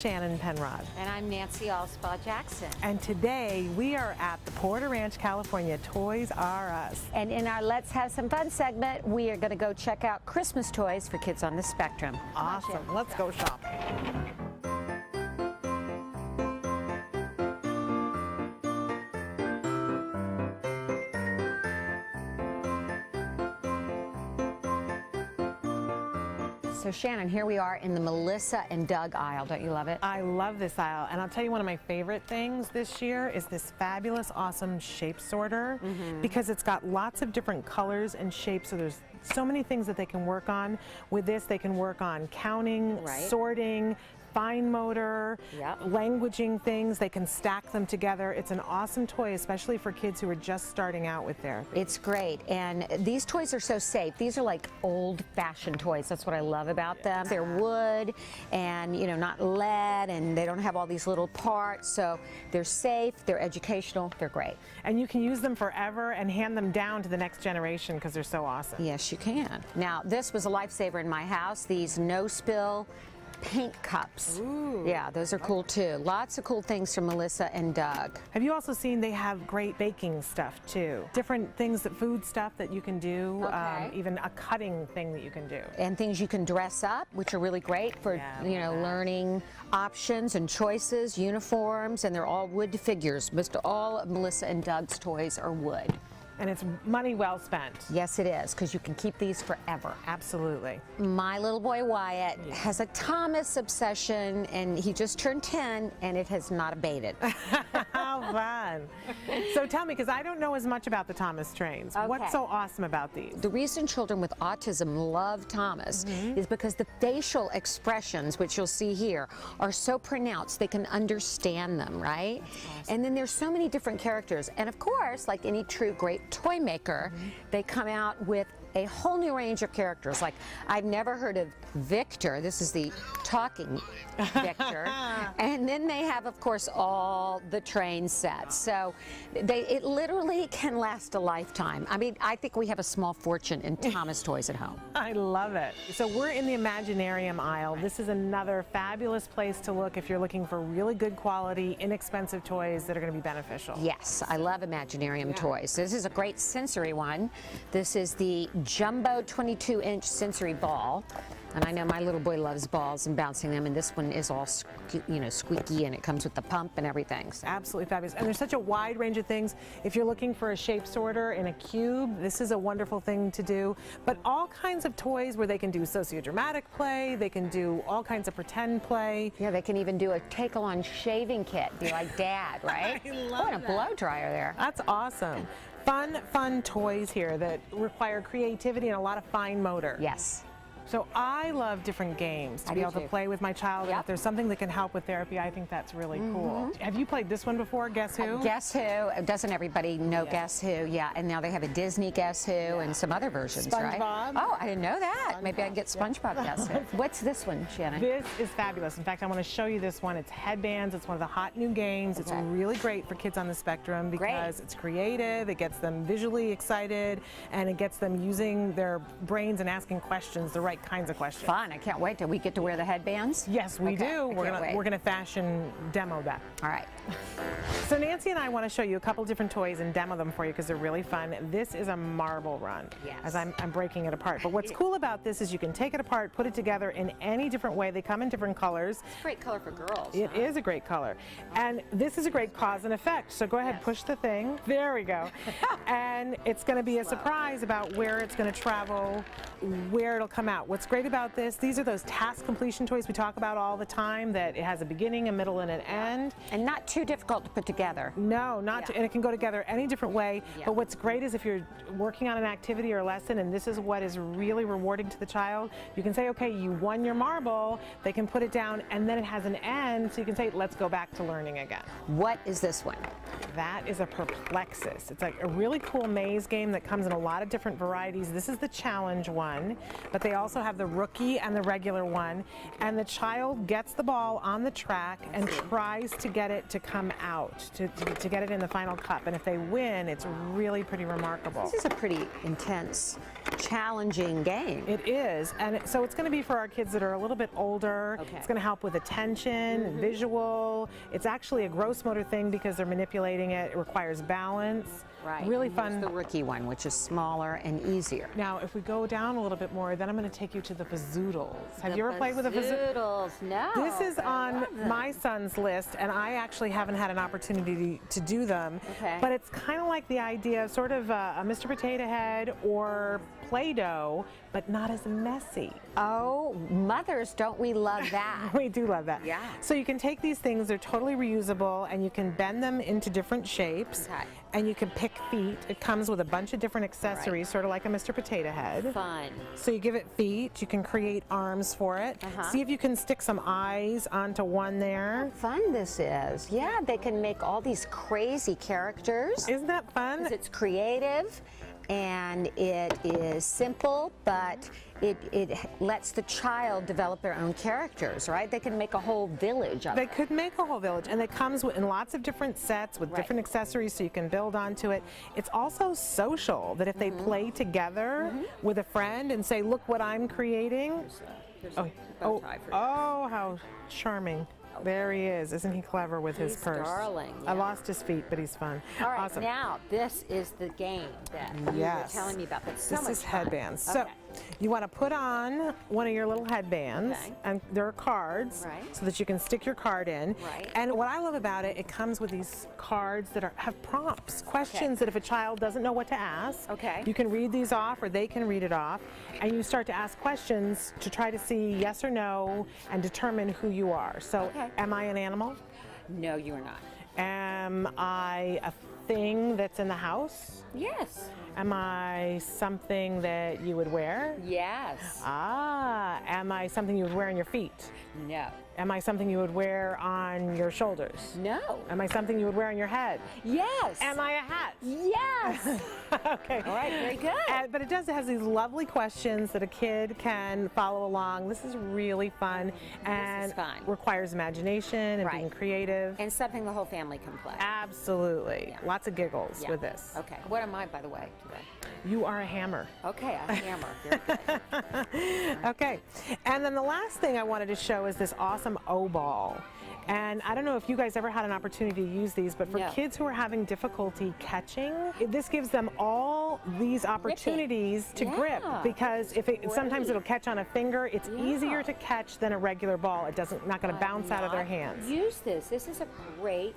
Shannon Penrod. And I'm Nancy Allspaw Jackson. And today we are at the Porter Ranch, California, Toys R Us. And in our Let's Have Some Fun segment, we are going to go check out Christmas toys for kids on the spectrum. Awesome. Let's go shopping. So Shannon, here we are in the Melissa and Doug aisle. Don't you love it? I love this aisle, and I'll tell you one of my favorite things this year is this fabulous, awesome shape sorter, because it's got lots of different colors and shapes, so there's so many things that they can work on. With this, they can work on counting, sorting, fine motor, languaging things. They can stack them together. It's an awesome toy, especially for kids who are just starting out with therapy. It's great, and these toys are so safe. These are like old-fashioned toys. That's what I love about them. They're wood and, you know, not lead, and they don't have all these little parts, so they're safe, they're educational, they're great. And you can use them forever and hand them down to the next generation because they're so awesome. Yes, you can. Now, this was a lifesaver in my house, these no-spill paint cups. Ooh. Yeah, those are cool too. Lots of cool things from Melissa and Doug. Have you also seen they have great baking stuff too? Different things, food stuff that you can do, even a cutting thing that you can do. And things you can dress up, which are really great for, you know, learning options and choices, uniforms, and they're all wood figures. Most all of Melissa and Doug's toys are wood. And it's money well spent. Yes, it is, because you can keep these forever. Absolutely. My little boy Wyatt has a Thomas obsession, and he just turned 10, and it has not abated. How fun. So tell me, because I don't know as much about the Thomas trains. What's so awesome about these? The reason children with autism love Thomas is because the facial expressions, which you'll see here, are so pronounced they can understand them, right? Awesome. And then there's so many different characters. And of course, like any true great toy maker, they come out with a whole new range of characters. Like, I've never heard of Victor. This is the talking Victor. And then they have, of course, all the train sets. So it literally can last a lifetime. I mean, I think we have a small fortune in Thomas toys at home. I love it. So we're in the Imaginarium aisle. This is another fabulous place to look if you're looking for really good quality, inexpensive toys that are going to be beneficial. Yes, I love Imaginarium toys. This is a great sensory one. This is the Jumbo 22-inch sensory ball. And I know my little boy loves balls and bouncing them, and this one is all, you know, squeaky, and it comes with the pump and everything. So. Absolutely fabulous. And there's such a wide range of things. If you're looking for a shape sorter in a cube, this is a wonderful thing to do. But all kinds of toys where they can do sociodramatic play, they can do all kinds of pretend play. Yeah, they can even do a take-along shaving kit, be like Dad, right? I love and a blow dryer there. That's awesome. Fun toys here that require creativity and a lot of fine motor. Yes. So I love different games to be able to play with my child. And if there's something that can help with therapy, I think that's really cool. Have you played this one before, Guess Who? Guess Who. Doesn't everybody know Guess Who? Yeah, and now they have a Disney Guess Who and some other versions, right? SpongeBob. Oh, I didn't know that. Maybe I can get SpongeBob Guess Who. What's this one, Shannon? This is fabulous. In fact, I want to show you this one. It's headbands. It's one of the hot new games. It's really great for kids on the spectrum because it's creative, it gets them visually excited, and it gets them using their brains and asking questions, the right kinds of questions. Fun. I can't wait till we get to wear the headbands. Yes, we do. We're gonna fashion demo that. All right. So Nancy and I want to show you a couple different toys and demo them for you because they're really fun. This is a marble run, as I'm breaking it apart. But what's cool about this is you can take it apart, put it together in any different way. They come in different colors. It's a great color for girls. It is a great color. And this is a great cause and effect. So go ahead, push the thing. There we go. And it's going to be a surprise about where it's going to travel, where it'll come out. What's great about this, these are those task completion toys we talk about all the time, that it has a beginning, a middle, and an end. And not too difficult to put together. No, not too, and it can go together any different way. But what's great is if you're working on an activity or a lesson and this is what is really rewarding to the child, you can say, okay, you won your marble, they can put it down, and then it has an end, so you can say, let's go back to learning again. What is this one? That is a Perplexus. It's like a really cool maze game that comes in a lot of different varieties. This is the challenge one, but they also have the rookie and the regular one, and the child gets the ball on the track and tries to get it to come out, to get it in the final cup, and if they win, it's really pretty remarkable. This is a pretty intense challenging game. It is, and so it's going to be for our kids that are a little bit older. Okay. It's going to help with attention, and visual. It's actually a gross motor thing because they're manipulating it. It requires balance. Right. Really fun. Here's the rookie one, which is smaller and easier. Now, if we go down a little bit more, then I'm going to take you to the fazoodles. Have you ever played with a fazoodles? No. This is on my son's list, and I actually haven't had an opportunity to do them. Okay. But it's kind of like the idea of sort of a Mr. Potato Head or Play-Doh, but not as messy. Oh, mothers, don't we love that? We do love that. Yeah. So you can take these things, they're totally reusable, and you can bend them into different shapes. Okay. And you can pick feet. It comes with a bunch of different accessories, sort of like a Mr. Potato Head. Fun. So you give it feet, you can create arms for it. See if you can stick some eyes onto one there. Fun this is. Yeah, they can make all these crazy characters. Isn't that fun? It's creative and it is simple, but it lets the child develop their own characters, right? They can make a whole village of They it. could make a whole village, and it comes in lots of different sets with different accessories so you can build onto it. It's also social, that if they play together with a friend and say, look what I'm creating. Oh, how charming. There he is. Isn't he clever with his purse? Darling. I lost his feet, but he's fun. All right, awesome. now this is the game that you were telling me about. That's so much This is fun. headbands. So you want to put on one of your little headbands, and there are cards so that you can stick your card in. And what I love about it, it comes with these cards that have prompts, questions that if a child doesn't know what to ask, you can read these off or they can read it off, and you start to ask questions to try to see yes or no and determine who you are. So am I an animal? No, you are not. Am I a thing that's in the house? Yes. Am I something that you would wear? Yes. Ah, am I something you would wear on your feet? No. Am I something you would wear on your shoulders? No. Am I something you would wear on your head? Yes. Am I a hat? Yes. Okay. All right, very good. But it has these lovely questions that a kid can follow along. This is really fun and requires imagination and being creative. And something the whole family can play. Absolutely. Lots of giggles with this. Okay. What am I, by the way, today? You are a hammer. Okay, a hammer. Very good. Okay. And then the last thing I wanted to show is this awesome O-ball. And I don't know if you guys ever had an opportunity to use these, but for kids who are having difficulty catching, this gives them all these opportunities to grip, because sometimes it'll catch on a finger. It's easier to catch than a regular ball. It not going to bounce out of their hands. Use this. This is a great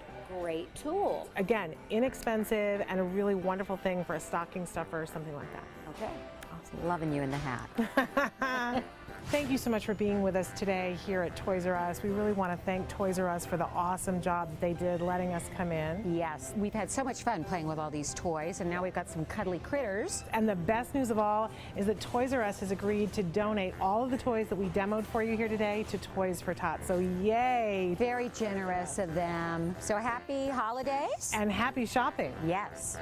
tool. Again, inexpensive and a really wonderful thing for a stocking stuffer or something like that. Okay. Awesome. Loving you in the hat. Thank you so much for being with us today here at Toys R Us. We really want to thank Toys R Us for the awesome job that they did letting us come in. Yes, we've had so much fun playing with all these toys, and now we've got some cuddly critters. And the best news of all is that Toys R Us has agreed to donate all of the toys that we demoed for you here today to Toys for Tots. So yay! Very generous of them. So happy holidays. And happy shopping. Yes.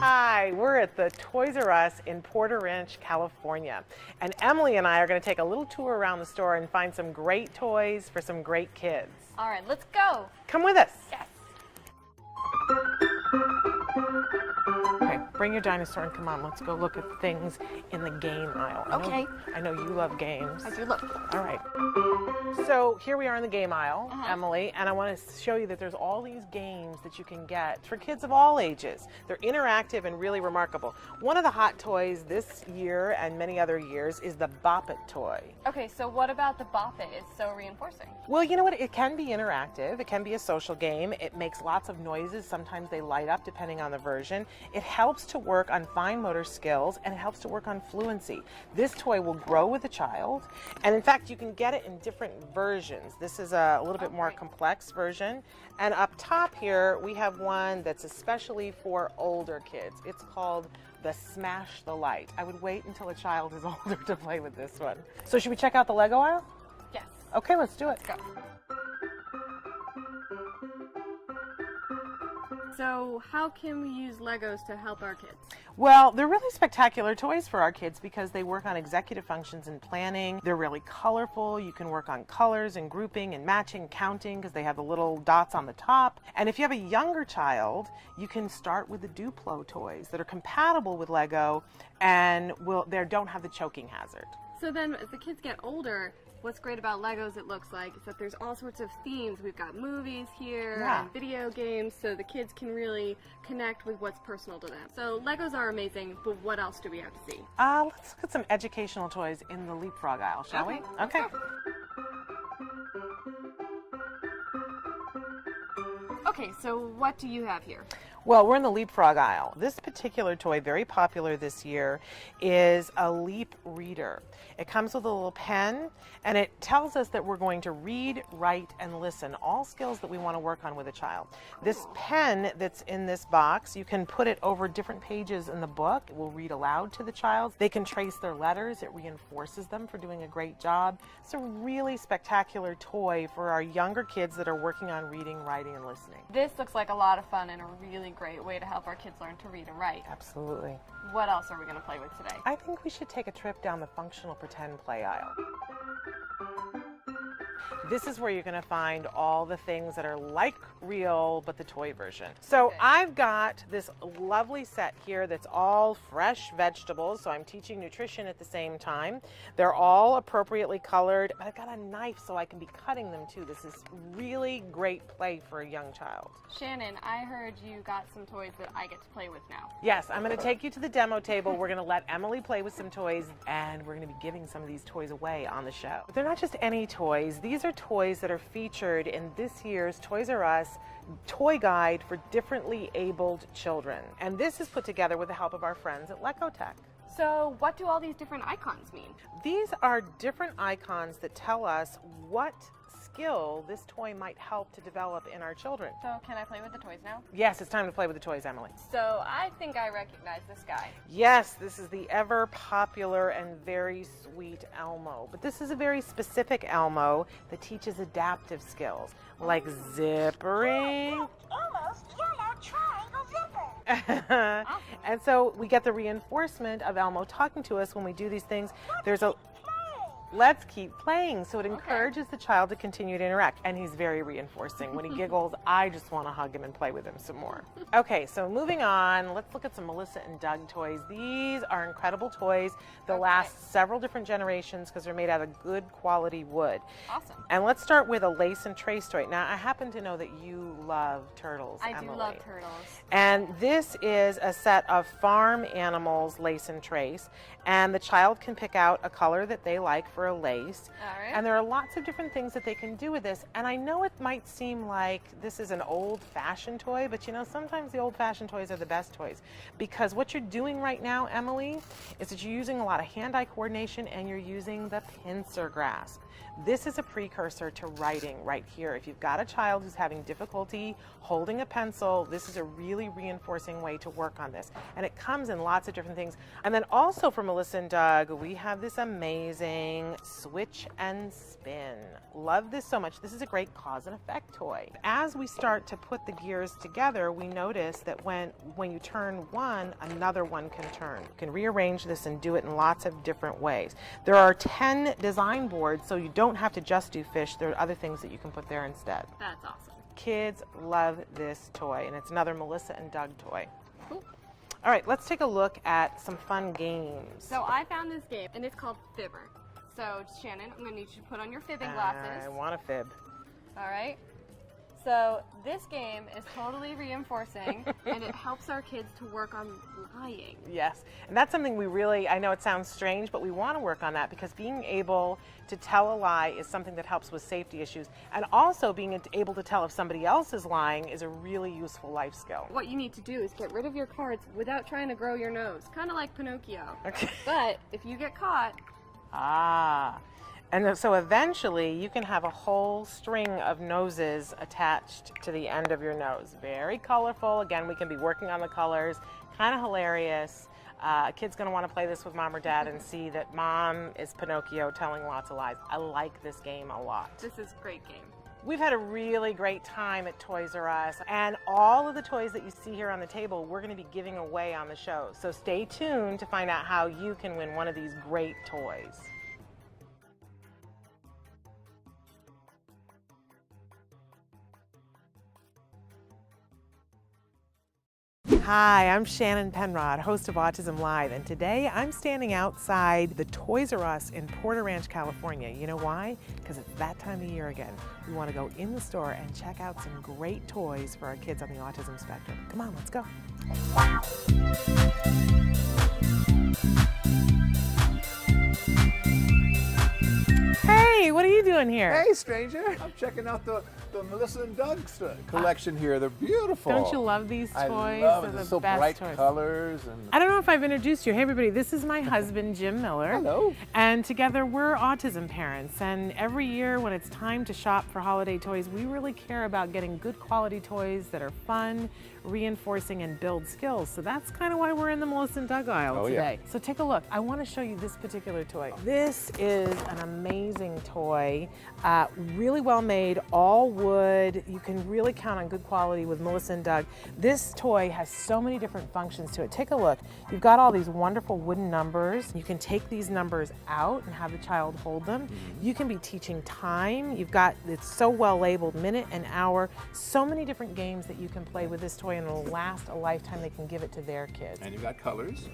Hi, we're at the Toys R Us in Porter Ranch, California. And Emily and I are going to take a little tour around the store and find some great toys for some great kids. All right, let's go. Come with us. Yes. Okay, bring your dinosaur and come on, let's go look at things in the game aisle. Okay. I know you love games. I do look. All right. So here we are in the game aisle, Emily, and I want to show you that there's all these games that you can get for kids of all ages. They're interactive and really remarkable. One of the hot toys this year and many other years is the Bop It toy. Okay, so what about the Bop It? It's so reinforcing. Well, you know what? It can be interactive. It can be a social game. It makes lots of noises. Sometimes they light up depending on the version. It helps to work on fine motor skills, and it helps to work on fluency. This toy will grow with a child, and in fact, you can get it in different versions. This is a little bit more complex version, and up top here, we have one that's especially for older kids. It's called the Smash the Light. I would wait until a child is older to play with this one. So should we check out the Lego aisle? Yes. Okay, let's do it. Let's go. So how can we use Legos to help our kids? Well, they're really spectacular toys for our kids because they work on executive functions and planning. They're really colorful. You can work on colors and grouping and matching, counting because they have the little dots on the top. And if you have a younger child, you can start with the Duplo toys that are compatible with Lego and they don't have the choking hazard. So then as the kids get older, what's great about Legos, it looks like, is that there's all sorts of themes. We've got movies here and video games, so the kids can really connect with what's personal to them. So Legos are amazing, but what else do we have to see? Let's look at some educational toys in the leapfrog aisle, shall we? Okay. Okay, so what do you have here? Well, we're in the leapfrog aisle. This particular toy, very popular this year, is a leap reader. It comes with a little pen, and it tells us that we're going to read, write, and listen, all skills that we want to work on with a child. This pen that's in this box, you can put it over different pages in the book. It will read aloud to the child. They can trace their letters. It reinforces them for doing a great job. It's a really spectacular toy for our younger kids that are working on reading, writing, and listening. This looks like a lot of fun and a really great way to help our kids learn to read and write. Absolutely. What else are we going to play with today? I think we should take a trip down the functional pretend play aisle. This is where you're going to find all the things that are like real, but the toy version. So I've got this lovely set here that's all fresh vegetables. So I'm teaching nutrition at the same time. They're all appropriately colored, but I've got a knife so I can be cutting them too. This is really great play for a young child. Shannon, I heard you got some toys that I get to play with now. Yes, I'm going to take you to the demo table. We're going to let Emily play with some toys, and we're going to be giving some of these toys away on the show. But they're not just any toys. These are toys that are featured in this year's Toys R Us toy guide for differently abled children. And this is put together with the help of our friends at Lecotech. So what do all these different icons mean? These are different icons that tell us what skill this toy might help to develop in our children. So can I play with the toys now? Yes, it's time to play with the toys, Emily. So I think I recognize this guy. Yes, this is the ever popular and very sweet Elmo. But this is a very specific Elmo that teaches adaptive skills like zippering. Elmo's yellow triangle zipper. Awesome. And so we get the reinforcement of Elmo talking to us when we do these things. Let's keep playing. So it encourages the child to continue to interact. And he's very reinforcing. When he giggles, I just want to hug him and play with him some more. Okay, so moving on, let's look at some Melissa and Doug toys. These are incredible toys. They'll last several different generations because they're made out of good quality wood. Awesome. And let's start with a lace and trace toy. Now, I happen to know that you love turtles, I do Emily. love turtles. And this is a set of farm animals lace and trace. And the child can pick out a color that they like for a lace. All right. And there are lots of different things that they can do with this. And I know it might seem like this is an old-fashioned toy, but you know, sometimes the old-fashioned toys are the best toys. Because what you're doing right now, Emily, is that you're using a lot of hand-eye coordination and you're using the pincer grasp. This is a precursor to writing right here. If you've got a child who's having difficulty holding a pencil, this is a really reinforcing way to work on this. And it comes in lots of different things. And then also for Melissa and Doug, we have this amazing switch and spin. Love this so much. This is a great cause and effect toy. As we start to put the gears together, we notice that when you turn one, another one can turn. You can rearrange this and do it in lots of different ways. There are 10 design boards, so you don't have to just do fish. There are other things that you can put there instead. That's awesome. Kids love this toy, and it's another Melissa and Doug toy. Cool. All right, let's take a look at some fun games. So I found this game, and it's called Fibber. So Shannon, I'm going to need you to put on your fibbing glasses. I want a fib. All right. So this game is totally reinforcing, and it helps our kids to work on lying. Yes, and that's something we really, I know it sounds strange, but we want to work on that because being able to tell a lie is something that helps with safety issues. And also being able to tell if somebody else is lying is a really useful life skill. What you need to do is get rid of your cards without trying to grow your nose, kind of like Pinocchio. Okay. But if you get caught... And so eventually you can have a whole string of noses attached to the end of your nose. Very colorful. Again, we can be working on the colors. Kind of hilarious. A kid's going to want to play this with mom or dad and see that mom is Pinocchio telling lots of lies. I like this game a lot. This is a great game. We've had a really great time at Toys R Us, and all of the toys that you see here on the table, we're going to be giving away on the show. So stay tuned to find out how you can win one of these great toys. Hi, I'm Shannon Penrod, host of Autism Live, and today I'm standing outside the Toys R Us in Porter Ranch, California. You know why? Because it's that time of year again. We want to go in the store and check out some great toys for our kids on the autism spectrum. Come on, let's go. Hey, what are you doing here? Hey, stranger. I'm checking out the Melissa and Doug's collection here. They're beautiful. Don't you love these toys? I love it. They're They're the so best bright toys. colors. And I don't know if I've introduced you. Hey, everybody, this is my husband, Jim Miller. Hello. And together we're autism parents. And every year when it's time to shop for holiday toys, we really care about getting good quality toys that are fun, reinforcing, and build skills. So that's kind of why we're in the Melissa and Doug aisle today. So take a look. I want to show you this particular toy. This is an amazing toy. Really well made, all wood. You can really count on good quality with Melissa and Doug. This toy has so many different functions to it. Take a look. You've got all these wonderful wooden numbers. You can take these numbers out and have the child hold them. You can be teaching time. You've got, it's so well labeled, minute and hour. So many different games that you can play with this toy, and it'll last a lifetime. They can give it to their kids. you've got colors.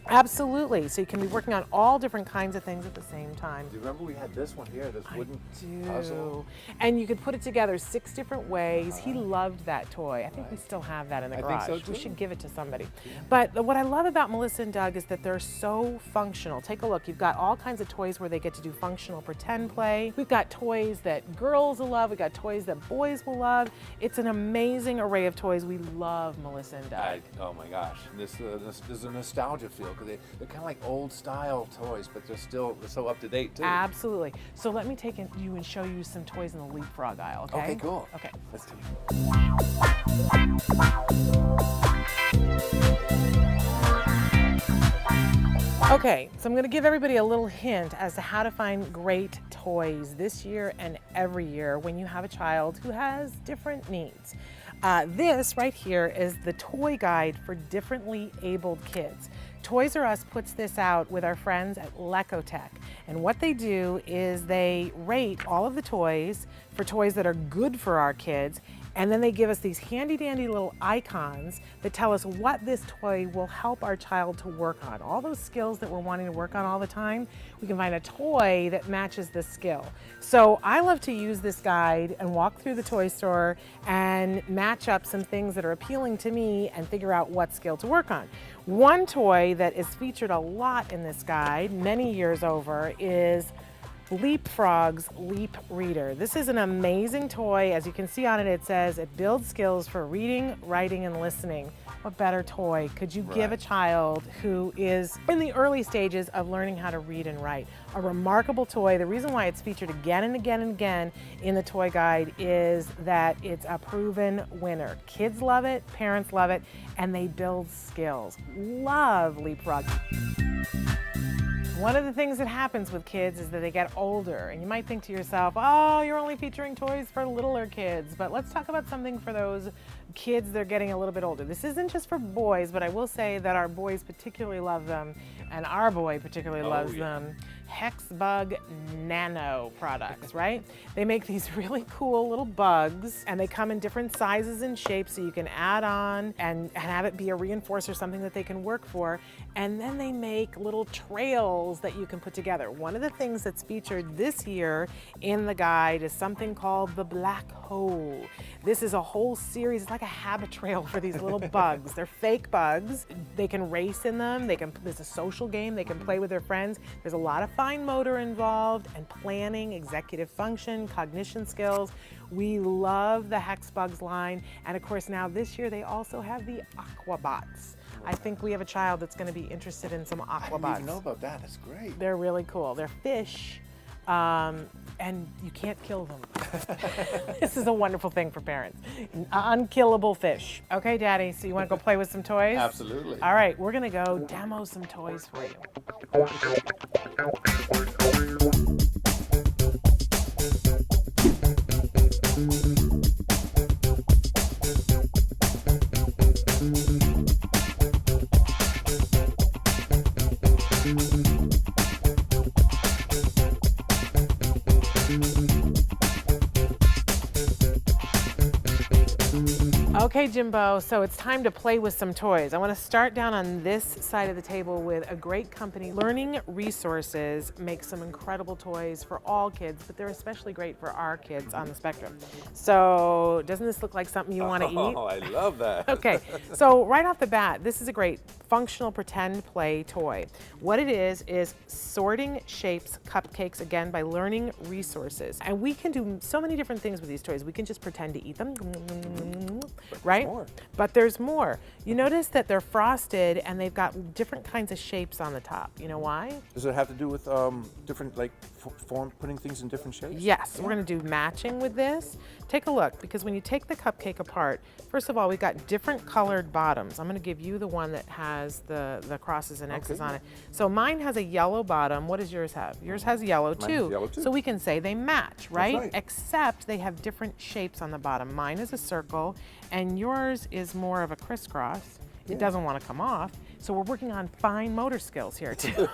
Absolutely. So you can be working on all different kinds of things at the same time. Do you remember we had this one here, this wooden puzzle? And you could put it together 6 different ways. He loved that toy. I think we still have that in the garage. think so, We too. should give it to somebody. But what I love about Melissa and Doug is that they're so functional. Take a look. You've got all kinds of toys where they get to do functional pretend play. We've got toys that girls will love. We've got toys that boys will love. It's an amazing array of toys. We love Melissa and Doug. Oh my gosh, this is a nostalgia feel because they're kind of like old style toys, but they're still so up to date too. Absolutely. So let me take you and show you some toys in the leapfrog aisle, okay? Okay, cool. Okay. Let's do it. Okay, so I'm going to give everybody a little hint as to how to find great toys this year and every year when you have a child who has different needs. This right here is the toy guide for differently abled kids. Toys R Us puts this out with our friends at Lecotech, and what they do is they rate all of the toys for toys that are good for our kids, and then they give us these handy dandy little icons that tell us what this toy will help our child to work on. All those skills that we're wanting to work on all the time, we can find a toy that matches the skill. So I love to use this guide and walk through the toy store and match up some things that are appealing to me and figure out what skill to work on. One toy that is featured a lot in this guide, many years over, is Leapfrog's Leap Reader. This is an amazing toy. As you can see on it, it says it builds skills for reading, writing, and listening. What better toy could you give a child who is in the early stages of learning how to read and write? A remarkable toy. The reason why it's featured again and again and again in the toy guide is that it's a proven winner. Kids love it, parents love it, and they build skills. Love Leapfrog. One of the things that happens with kids is that they get older, and you might think to yourself, oh, you're only featuring toys for littler kids, but let's talk about something for those kids that are getting a little bit older. This isn't just for boys, but I will say that our boys particularly love them, and our boy particularly loves them. Hexbug Nano products, right? They make these really cool little bugs, and they come in different sizes and shapes, so you can add on and have it be a reinforcer, something that they can work for. And then they make little trails that you can put together. One of the things that's featured this year in the guide is something called the Black Hole. This is a whole series. It's like a habit trail for these little bugs. They're fake bugs. They can race in them. There's a social game. They can play with their friends. There's a lot of fine motor involved and planning, executive function, cognition skills. We love the Hexbugs line. And of course, now this year they also have the Aquabots. I think we have a child that's going to be interested in some Aquabots. I didn't even know about that. That's great. They're really cool. They're fish, and you can't kill them. This is a wonderful thing for parents. Unkillable fish. Okay, Daddy, so you want to go play with some toys? Absolutely. All right, we're going to go demo some toys for you. Okay, Jimbo, so it's time to play with some toys. I want to start down on this side of the table with a great company. Learning Resources makes some incredible toys for all kids, but they're especially great for our kids on the spectrum. So doesn't this look like something you want to eat? Oh, I love that. Okay, so right off the bat, this is a great functional pretend play toy. What it is sorting shapes cupcakes, again, by Learning Resources. And we can do so many different things with these toys. We can just pretend to eat them, right? But there's more. You notice that they're frosted and they've got different kinds of shapes on the top. You know why? Does it have to do with different, like, form, putting things in different shapes? Yes, we're going to do matching with this. Take a look, because when you take the cupcake apart, first of all, we've got different colored bottoms. I'm going to give you the one that has the crosses and X's on it. So mine has a yellow bottom. What does yours have? Yours has yellow too. Yellow too. So we can say they match, right? That's right. Except they have different shapes on the bottom. Mine is a circle, and yours is more of a crisscross. It doesn't want to come off. So we're working on fine motor skills here too,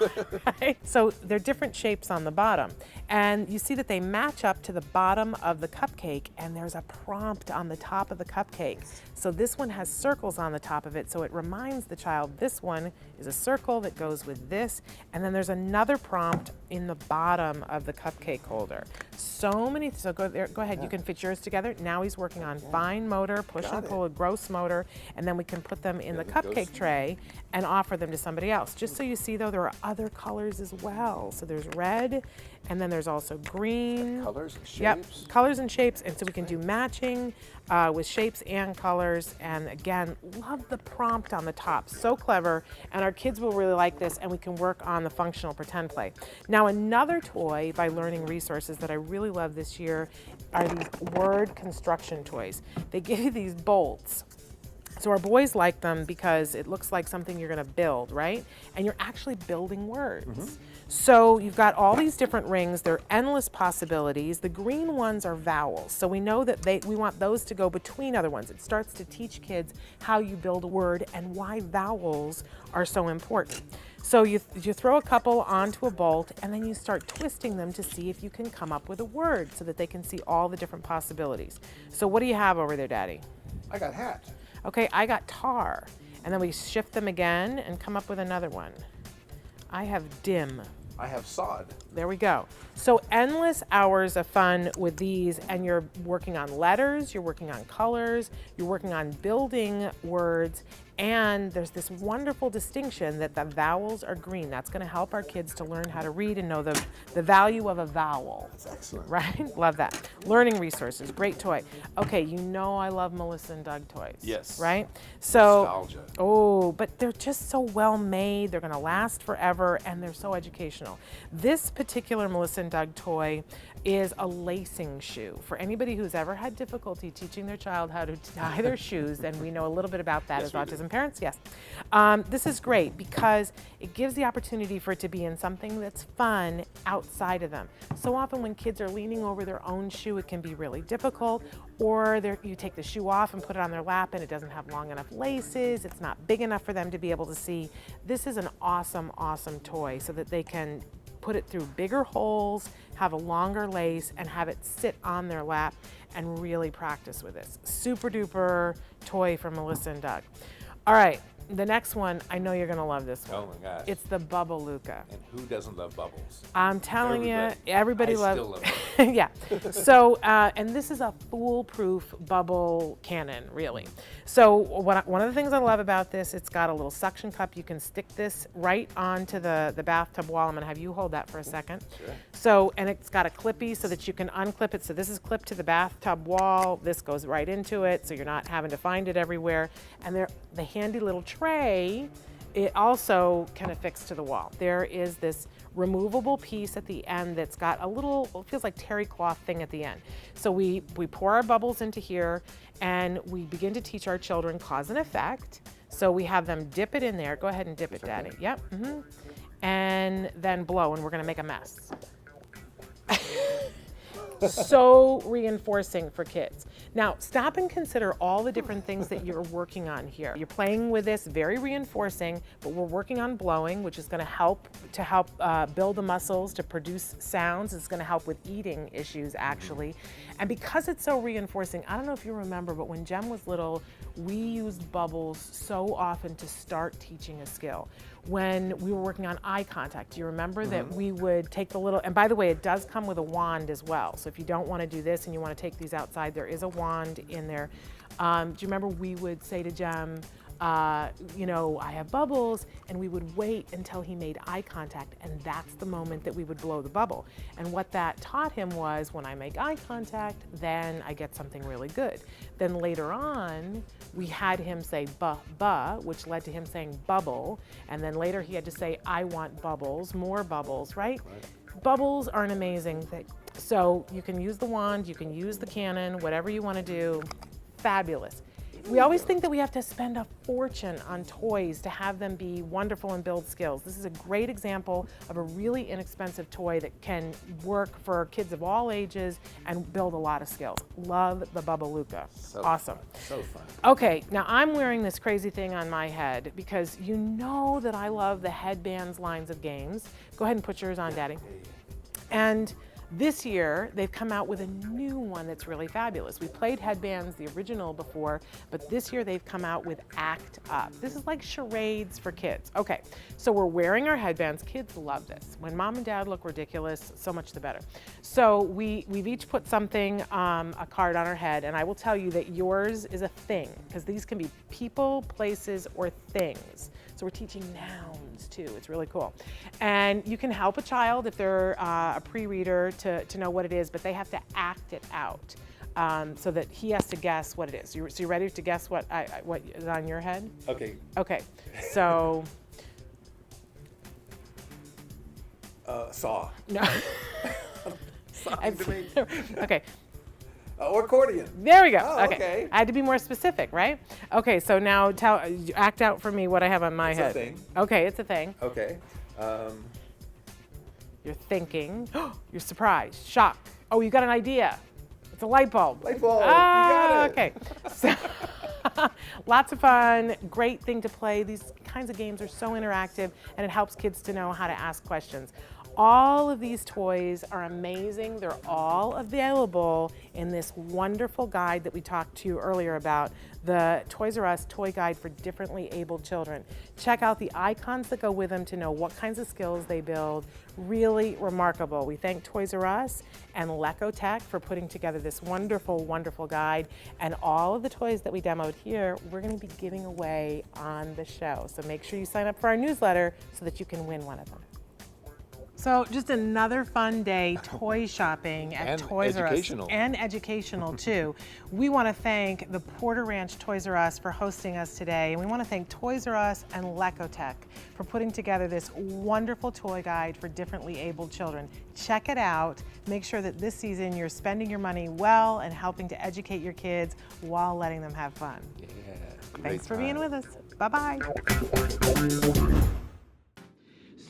right? So they're different shapes on the bottom. And you see that they match up to the bottom of the cupcake, and there's a prompt on the top of the cupcake. So this one has circles on the top of it, so it reminds the child this one is a circle that goes with this, and then there's another prompt in the bottom of the cupcake holder. So many, so go ahead, you can fit yours together. Now he's working on fine motor, push and pull, gross motor, and then we can put them in the cupcake tray and offer them to somebody else. Just so you see though, there are other colors as well. So there's red, and then there's also green. Colors and shapes. Yep, colors and shapes, and so we can do matching with shapes and colors. And again, love the prompt on the top, so clever, and our kids will really like this, and we can work on the functional pretend play. Now another toy by Learning Resources that I really love this year are these word construction toys. They give you these bolts. So our boys like them because it looks like something you're going to build, right? And you're actually building words. So you've got all these different rings. They're endless possibilities. The green ones are vowels. So we know that we want those to go between other ones. It starts to teach kids how you build a word and why vowels are so important. So you throw a couple onto a bolt, and then you start twisting them to see if you can come up with a word so that they can see all the different possibilities. So what do you have over there, Daddy? I got hat. Okay, I got tar. And then we shift them again and come up with another one. I have dim. I have sod. There we go. So endless hours of fun with these, and you're working on letters, you're working on colors, you're working on building words, and there's this wonderful distinction that the vowels are green. That's going to help our kids to learn how to read and know the value of a vowel. That's excellent. Right? Love that. Learning Resources, great toy. Okay, you know I love Melissa and Doug toys. Yes. Right? So, Nostalgia. oh, but they're just so well made. They're going to last forever, and they're so educational. This particular Melissa and Doug toy is a lacing shoe. For anybody who's ever had difficulty teaching their child how to tie their shoes, and we know a little bit about that as autism parents, yes. This is great because it gives the opportunity for it to be in something that's fun outside of them. So often when kids are leaning over their own shoe, it can be really difficult, or you take the shoe off and put it on their lap and it doesn't have long enough laces, it's not big enough for them to be able to see. This is an awesome, awesome toy so that they can put it through bigger holes, have a longer lace, and have it sit on their lap and really practice with this. Super duper toy from Melissa and Doug. All right, the next one, I know you're gonna love this one. Oh my gosh. It's the Bubble-Luca. And who doesn't love bubbles? I'm telling you, everybody I loves still love bubbles. Yeah. So, and this is a foolproof bubble cannon, really. So one of the things I love about this, it's got a little suction cup. You can stick this right onto the bathtub wall. I'm gonna have you hold that for a second. Sure. So, and it's got a clippy so that you can unclip it. So this is clipped to the bathtub wall. This goes right into it, so you're not having to find it everywhere. And the handy little tray, it also can affix to the wall. There is this removable piece at the end that's got a little, it feels like terry cloth thing at the end. So we pour our bubbles into here, and we begin to teach our children cause and effect. So we have them dip it in there. Go ahead and dip it, Daddy. Yep. And then blow, and we're gonna make a mess. So reinforcing for kids. Now, stop and consider all the different things that you're working on here. You're playing with this, very reinforcing, but we're working on blowing, which is going to help build the muscles to produce sounds. It's going to help with eating issues, actually. And because it's so reinforcing, I don't know if you remember, but when Jem was little, we used bubbles so often to start teaching a skill. When we were working on eye contact, do you remember that we would take the little, and by the way, it does come with a wand as well. So if you don't want to do this and you want to take these outside, there is a wand in there. Do you remember we would say to Jem, you know, I have bubbles, and we would wait until he made eye contact, and that's the moment that we would blow the bubble. And what that taught him was, when I make eye contact, then I get something really good. Then later on, we had him say ba, which led to him saying bubble, and then later he had to say, I want bubbles, more bubbles, right? Bubbles are an amazing thing. So you can use the wand, you can use the cannon, whatever you want to do, fabulous. We always think that we have to spend a fortune on toys to have them be wonderful and build skills. This is a great example of a really inexpensive toy that can work for kids of all ages and build a lot of skills. Love the Bubbalooka. Awesome. So fun. Okay, now I'm wearing this crazy thing on my head because you know that I love the headbands lines of games. Go ahead and put yours on, Daddy. And this year, they've come out with a new one that's really fabulous. We played Headbands, the original, before, but this year they've come out with Act Up. This is like charades for kids. Okay, so we're wearing our headbands. Kids love this. When mom and dad look ridiculous, so much the better. So we've each put something, a card on our head, and I will tell you that yours is a thing, because these can be people, places, or things. So we're teaching nouns too. It's really cool. And you can help a child if they're a pre-reader to know what it is, but they have to act it out so that he has to guess what it is. So you ready to guess what is on your head? Okay. Okay. So. Saw. No. Something to me. Okay. Or accordion. There we go. Oh, okay. I had to be more specific, right? Okay, so now act out for me what I have on my head. It's a thing. Okay, it's a thing. Okay. You're thinking. You're surprised. Shocked. Oh, you got an idea. It's a light bulb. Light bulb. Ah, You got it. Okay. So, lots of fun. Great thing to play. These kinds of games are so interactive, and it helps kids to know how to ask questions. All of these toys are amazing. They're all available in this wonderful guide that we talked to you earlier about, the Toys R Us Toy Guide for Differently Abled Children. Check out the icons that go with them to know what kinds of skills they build. Really remarkable. We thank Toys R Us and Lecotech for putting together this wonderful, wonderful guide. And all of the toys that we demoed here, we're going to be giving away on the show. So make sure you sign up for our newsletter so that you can win one of them. So just another fun day toy shopping at And Toys R Us. educational. And educational too. We want to thank the Porter Ranch Toys R Us for hosting us today. And we want to thank Toys R Us and Lecotech for putting together this wonderful toy guide for differently abled children. Check it out. Make sure that this season you're spending your money well and helping to educate your kids while letting them have fun. Yeah. Thanks for being with us. Bye-bye.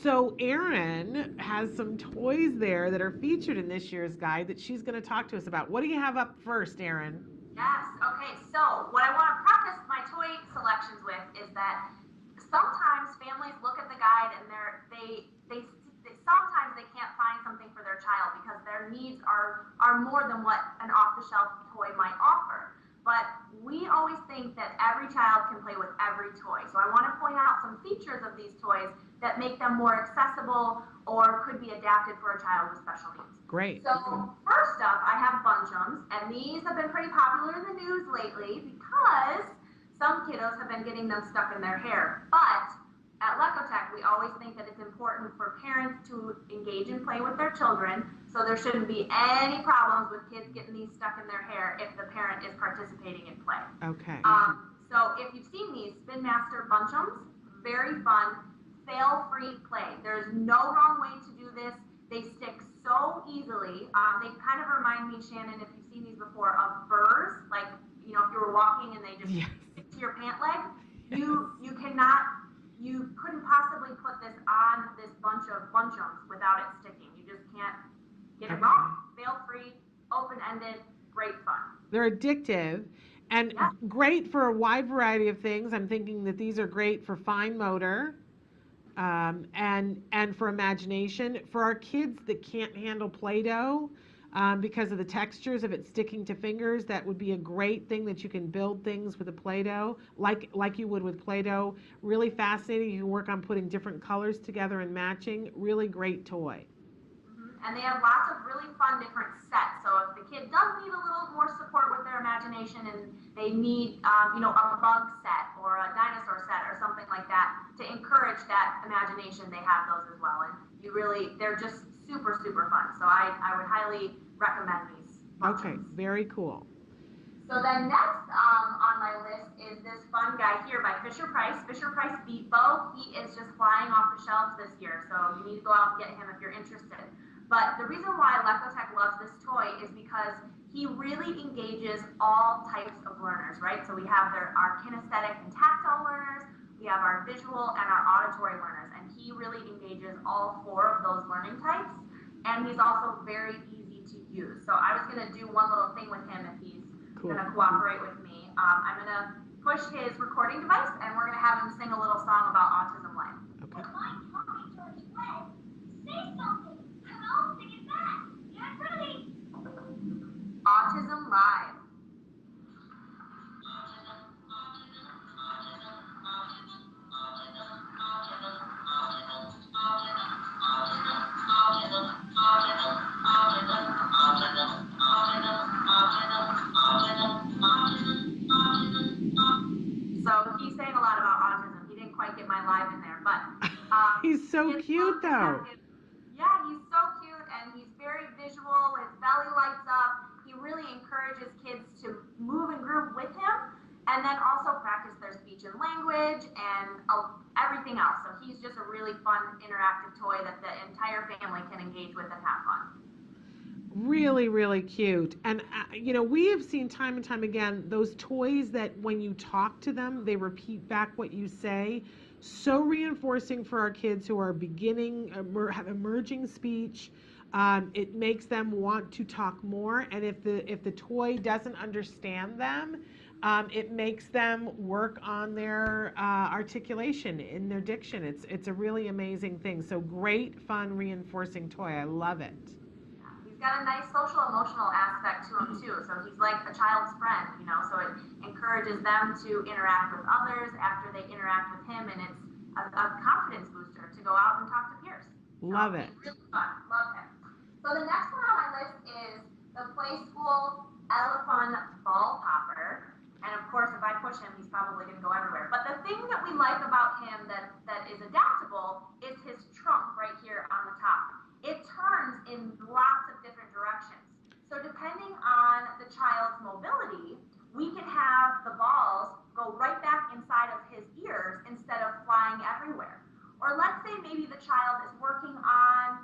So Erin has some toys there that are featured in this year's guide that she's going to talk to us about. What do you have up first, Erin? Yes, okay, so what I want to preface my toy selections with is that sometimes families look at the guide and they sometimes they can't find something for their child because their needs are more than what an off-the-shelf toy might offer. But we always think that every child can play with every toy. So I want to point out some features of these toys that make them more accessible or could be adapted for a child with special needs. Great. So first up, I have Bunchums, and these have been pretty popular in the news lately because some kiddos have been getting them stuck in their hair. But at Lecotech, we always think that it's important for parents to engage and play with their children, so there shouldn't be any problems with kids getting these stuck in their hair if the parent is participating in play. Okay. So if you've seen these Spin Master Bunchums, very fun, fail-free play. There's no wrong way to do this. They stick so easily. They kind of remind me, Shannon, if you've seen these before, of burrs. Like, you know, if you were walking and they just stick to your pant leg, you couldn't possibly put this on this bunch of Bunchums without it sticking. You just can't get it wrong. Fail-free, open-ended, great fun. They're addictive and Yeah. great for a wide variety of things. I'm thinking that these are great for fine motor, and for imagination. For our kids that can't handle Play-Doh, because of the textures of it sticking to fingers, that would be a great thing that you can build things with a Play-Doh, like you would with Play-Doh. Really fascinating. You can work on putting different colors together and matching. Really great toy. And they have lots of really fun different sets. So if the kid does need a little more support with their imagination and they need, a bug set or a dinosaur set or something like that to encourage that imagination, they have those as well. And they're just super, super fun. So I would highly recommend these functions. Okay, very cool. So then next on my list is this fun guy here by Fisher Price. Fisher Price Beat Bow. He is just flying off the shelves this year, so you need to go out and get him if you're interested. But the reason why Lecotech loves this toy is because he really engages all types of learners, right? So we have our kinesthetic and tactile learners, we have our visual and our auditory learners, and he really engages all 4 of those learning types. And he's also very easy to use. So I was going to do one little thing with him if he's going to cooperate with me. I'm going to push his recording device, and we're going to have him sing a little song about Autism Live. Okay. My Tommy George Webb, say something, and I'll sing it back. Get ready. Autism Live. So he sang a lot about autism. He didn't quite get my live in there, but He's so cute though. Yeah, he's so cute and he's very visual. His belly lights up. He really encourages kids to move and groove with him, and then also practice their speech and language and everything else. So he's just a really fun interactive toy that the entire family can engage with and have fun. Really, really cute. And, we have seen time and time again those toys that when you talk to them, they repeat back what you say. So reinforcing for our kids who are have emerging speech. It makes them want to talk more. And if the toy doesn't understand them, it makes them work on their articulation in their diction. It's a really amazing thing. So great, fun, reinforcing toy. I love it. He's got a nice social emotional aspect to him too. So he's like a child's friend, so it encourages them to interact with others after they interact with him, and it's a confidence booster to go out and talk to peers. Love it. Really fun. Love him. So the next one on my list is the Play School Elephant Ball Popper. And of course, if I push him, he's probably going to go everywhere. But the thing that we like about him that is adaptable is his trunk right here on the top. It turns in lots of different directions. So depending on the child's mobility, we can have the balls go right back inside of his ears instead of flying everywhere. Or let's say maybe the child is working on,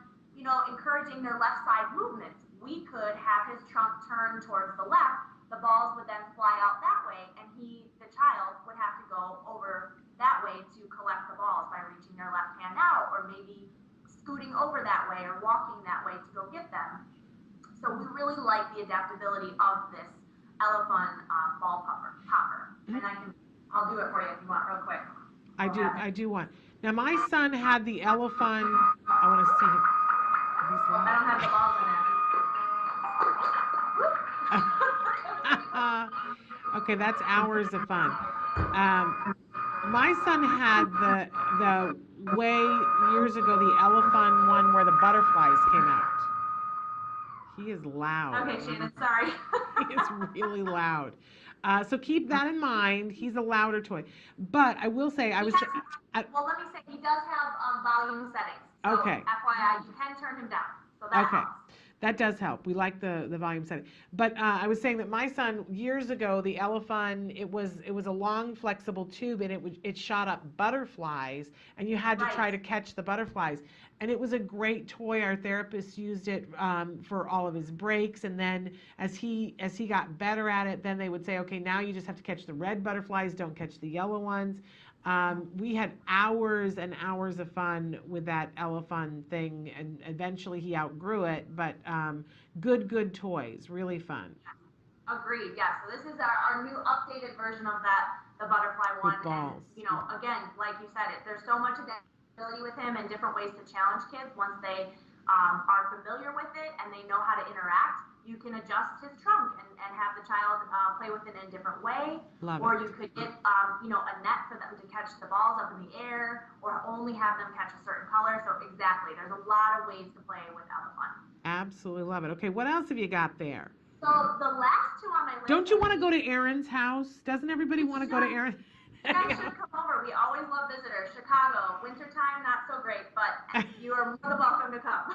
encouraging their left side movements. We could have his trunk turn towards the left. The balls would then fly out that way, and the child would have to go over that way to collect the balls by reaching their left hand out, or maybe scooting over that way or walking that way to go get them. So we really like the adaptability of this elephant ball popper. And I'll do it for you if you want real quick. I do want. Now my son had the elephant. I want to see him. I don't have the balls in it. Okay, that's hours of fun. My son had the way years ago the elephant one where the butterflies came out. He is loud. Okay, Shannon, sorry. He is really loud. So keep that in mind. He's a louder toy. But I will say, well, let me say, he does have volume settings. So okay. FYI, you can turn him down. So that helps. That does help. We like the volume setting. But I was saying that my son, years ago, the elephant, it was a long flexible tube, and it shot up butterflies, and you had to try to catch the butterflies. And it was a great toy. Our therapist used it for all of his breaks, and then as he got better at it, then they would say, okay, now you just have to catch the red butterflies, don't catch the yellow ones. We had hours and hours of fun with that elephant thing, and eventually he outgrew it, but good toys, really fun. Agreed. Yeah. So this is our new updated version of that, the butterfly one. And you know, again, like you said, there's so much adaptability with him and different ways to challenge kids once they are familiar with it and they know how to interact. You can adjust his trunk and have the child play with it in a different way. Or you could get you know, a net for them to catch the balls up in the air, or only have them catch a certain color. So exactly, there's a lot of ways to play with Elephant. Absolutely love it. Okay, what else have you got there? So the last two on my list. Don't you want to go to Erin's house? Doesn't everybody want to go to Erin? You guys should come over. We always love visitors. Chicago, wintertime, not so great, but you are more than welcome to come.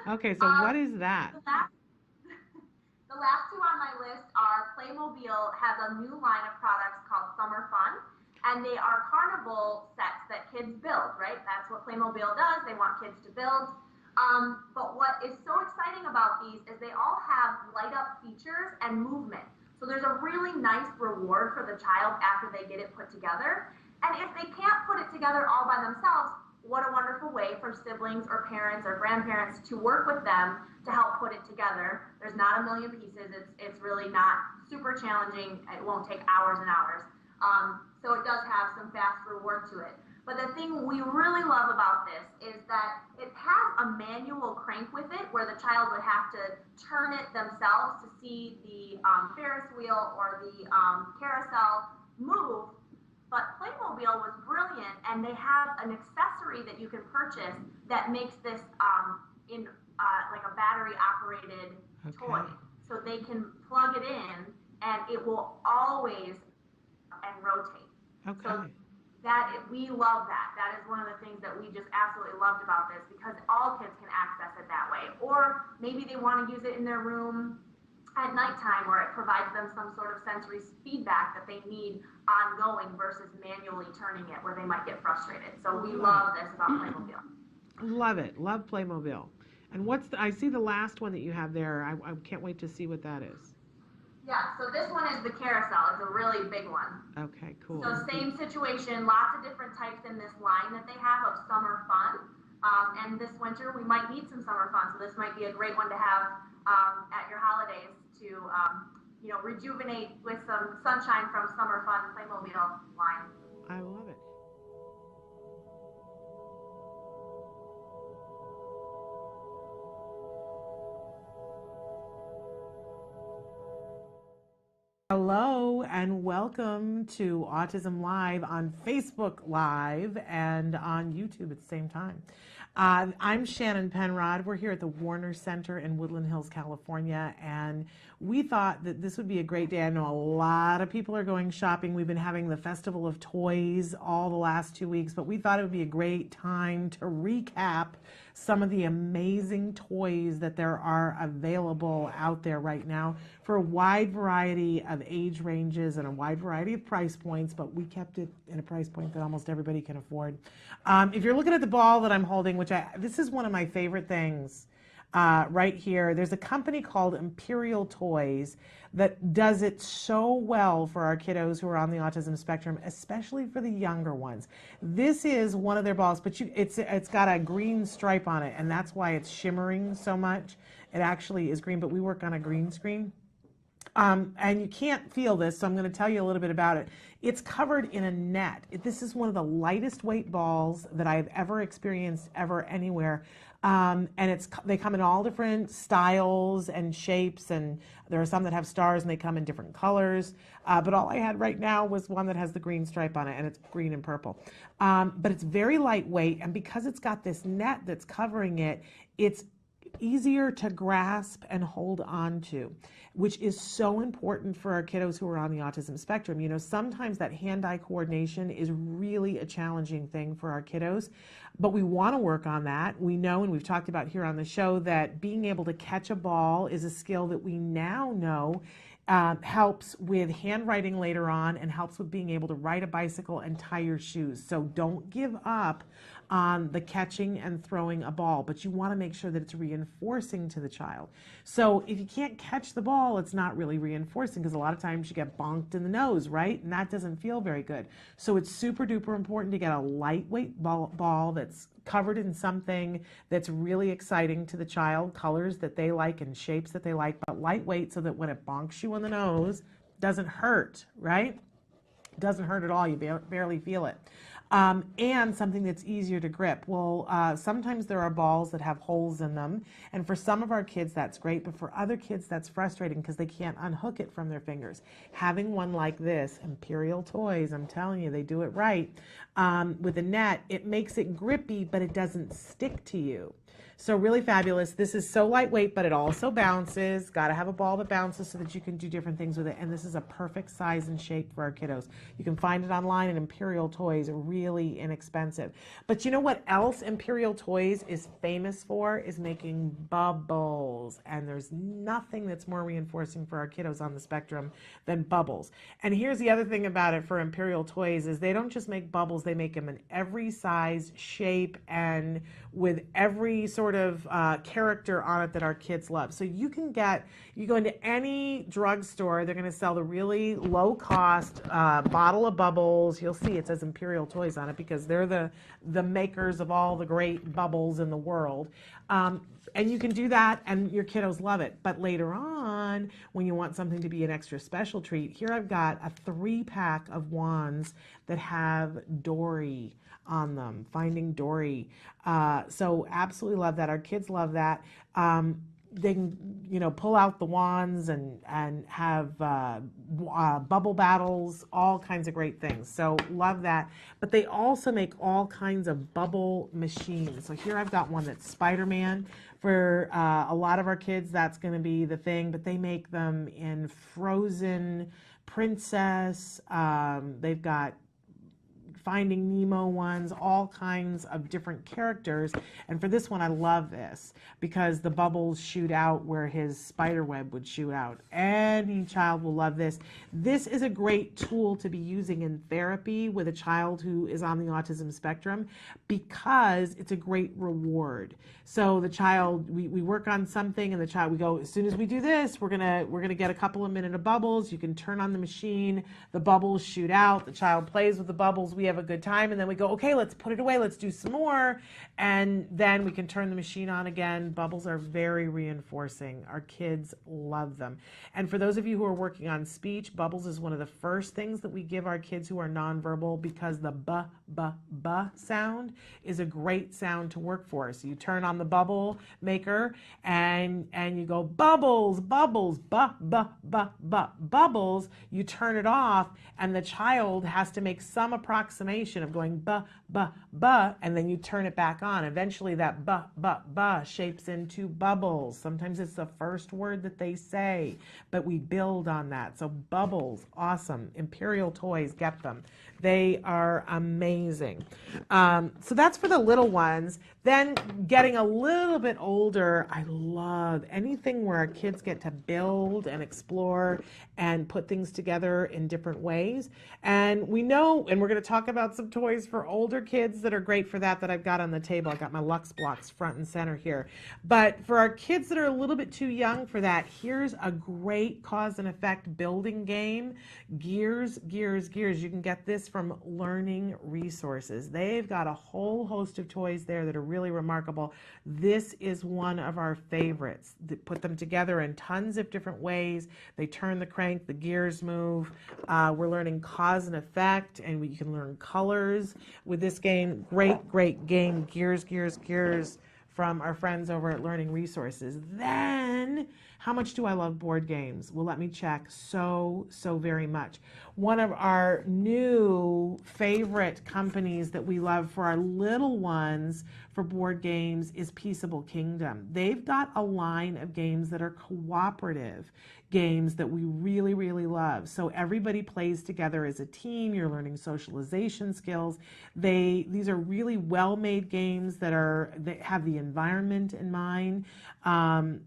Okay, so what is that? The last two on my list are Playmobil has a new line of products called Summer Fun, and they are carnival sets that kids build, right? That's what Playmobil does. They want kids to build. But what is so exciting about these is they all have light up features and movement. So there's a really nice reward for the child after they get it put together. And if they can't put it together all by themselves, what a wonderful way for siblings or parents or grandparents to work with them to help put it together. There's not a million pieces. It's really not super challenging. It won't take hours and hours. So it does have some fast reward to it. But the thing we really love about this is that it has a manual crank with it where the child would have to turn it themselves to see the Ferris wheel or the carousel move. But Playmobil was brilliant, and they have an accessory that you can purchase that makes this like a battery operated toy. So they can plug it in and it will always and rotate. So we love that. That is one of the things that we just absolutely loved about this, because all kids can access it that way. Or maybe they want to use it in their room at nighttime, where it provides them some sort of sensory feedback that they need ongoing versus manually turning it, where they might get frustrated. So we love this about Playmobil. Love it. Love Playmobil. And I see the last one that you have there. I can't wait to see what that is. Yeah, so this one is the carousel. It's a really big one. Okay, cool. So same situation, lots of different types in this line that they have of summer fun. And this winter we might need some summer fun, so this might be a great one to have at your holidays to you know, rejuvenate with some sunshine from Summer Fun Playmobil line. I love it. Hello and welcome to Autism Live on Facebook Live and on YouTube at the same time. I'm Shannon Penrod. We're here at the Warner Center in Woodland Hills, California, and we thought that this would be a great day. I know a lot of people are going shopping. We've been having the Festival of Toys all the last 2 weeks, but we thought it would be a great time to recap some of the amazing toys that there are available out there right now for a wide variety of age ranges and a wide variety of price points, but we kept it at a price point that almost everybody can afford. If you're looking at the ball that I'm holding, this is one of my favorite things right here. There's a company called Imperial Toys that does it so well for our kiddos who are on the autism spectrum, especially for the younger ones. This is one of their balls, but it's got a green stripe on it, and that's why it's shimmering so much. It actually is green, but we work on a green screen. And you can't feel this, so I'm going to tell you a little bit about it. It's covered in a net. This is one of the lightest weight balls that I've ever experienced anywhere. And they come in all different styles and shapes, and there are some that have stars and they come in different colors. But all I had right now was one that has the green stripe on it, and it's green and purple. But it's very lightweight, and because it's got this net that's covering it, it's easier to grasp and hold on to, which is so important for our kiddos who are on the autism spectrum. You know, sometimes that hand-eye coordination is really a challenging thing for our kiddos, but we want to work on that. We know, and we've talked about here on the show, that being able to catch a ball is a skill that we now know helps with handwriting later on and helps with being able to ride a bicycle and tie your shoes. So don't give up on the catching and throwing a ball, but you want to make sure that it's reinforcing to the child. So if you can't catch the ball, it's not really reinforcing, because a lot of times you get bonked in the nose, right? And that doesn't feel very good. So it's super duper important to get a lightweight ball that's covered in something that's really exciting to the child, colors that they like and shapes that they like, but lightweight, so that when it bonks you on the nose, it doesn't hurt, right? It doesn't hurt at all. You barely feel it. And something that's easier to grip. Well, sometimes there are balls that have holes in them, and for some of our kids that's great, but for other kids that's frustrating because they can't unhook it from their fingers. Having one like this, Imperial Toys, I'm telling you, they do it right, with a net, it makes it grippy, but it doesn't stick to you. So really fabulous. This is so lightweight, but it also bounces. Got to have a ball that bounces so that you can do different things with it. And this is a perfect size and shape for our kiddos. You can find it online at Imperial Toys, really inexpensive. But you know what else Imperial Toys is famous for? Is making bubbles. And there's nothing that's more reinforcing for our kiddos on the spectrum than bubbles. And here's the other thing about it for Imperial Toys is they don't just make bubbles, they make them in every size, shape, and with every sort of character on it that our kids love. So you go into any drugstore, they're going to sell the really low cost bottle of bubbles. You'll see it says Imperial Toys on it because they're the makers of all the great bubbles in the world. And you can do that and your kiddos love it. But later on, when you want something to be an extra special treat, here I've got a 3-pack of wands that have Dory on them, Finding Dory. So absolutely love that. Our kids love that. They can, pull out the wands and have bubble battles, all kinds of great things. So love that. But they also make all kinds of bubble machines. So here I've got one that's Spider-Man. For a lot of our kids, that's going to be the thing. But they make them in Frozen, Princess. They've got Finding Nemo ones, all kinds of different characters. And for this one, I love this because the bubbles shoot out where his spider web would shoot out. Any child will love this. This is a great tool to be using in therapy with a child who is on the autism spectrum because it's a great reward. So the child, we work on something and the child, we go, as soon as we do this, we're gonna get a couple of minutes of bubbles. You can turn on the machine, the bubbles shoot out, the child plays with the bubbles, we have a good time, and then we go, okay, let's put it away, let's do some more, and then we can turn the machine on again. Bubbles are very reinforcing. Our kids love them. And for those of you who are working on speech, bubbles is one of the first things that we give our kids who are nonverbal because the b sound is a great sound to work for. So you turn on the bubble maker and you go bubbles, bubbles, bubbles. You turn it off and the child has to make some approximation of going and then you turn it back on. Eventually that shapes into bubbles. Sometimes it's the first word that they say, but we build on that. So bubbles, awesome. Imperial Toys, get them. They are amazing. So that's for the little ones. Then getting a little bit older, I love anything where our kids get to build and explore and put things together in different ways. And we know, and we're going to talk about some toys for older kids that are great for that I've got on the table. I got my Lux blocks front and center here. But for our kids that are a little bit too young for that, here's a great cause and effect building game. Gears. You can get this from Learning Resources. They've got a whole host of toys there that are really remarkable. This is one of our favorites. They put them together in tons of different ways. They turn the crank, the gears move. We're learning cause and effect, and you can learn colors with this game. Great game. Gears from our friends over at Learning Resources. Then, how much do I love board games? Well, let me check. So very much. One of our new favorite companies that we love for our little ones for board games is Peaceable Kingdom. They've got a line of games that are cooperative games that we really love. So everybody plays together as a team. You're learning socialization skills. These are really well-made games that have the environment in mind,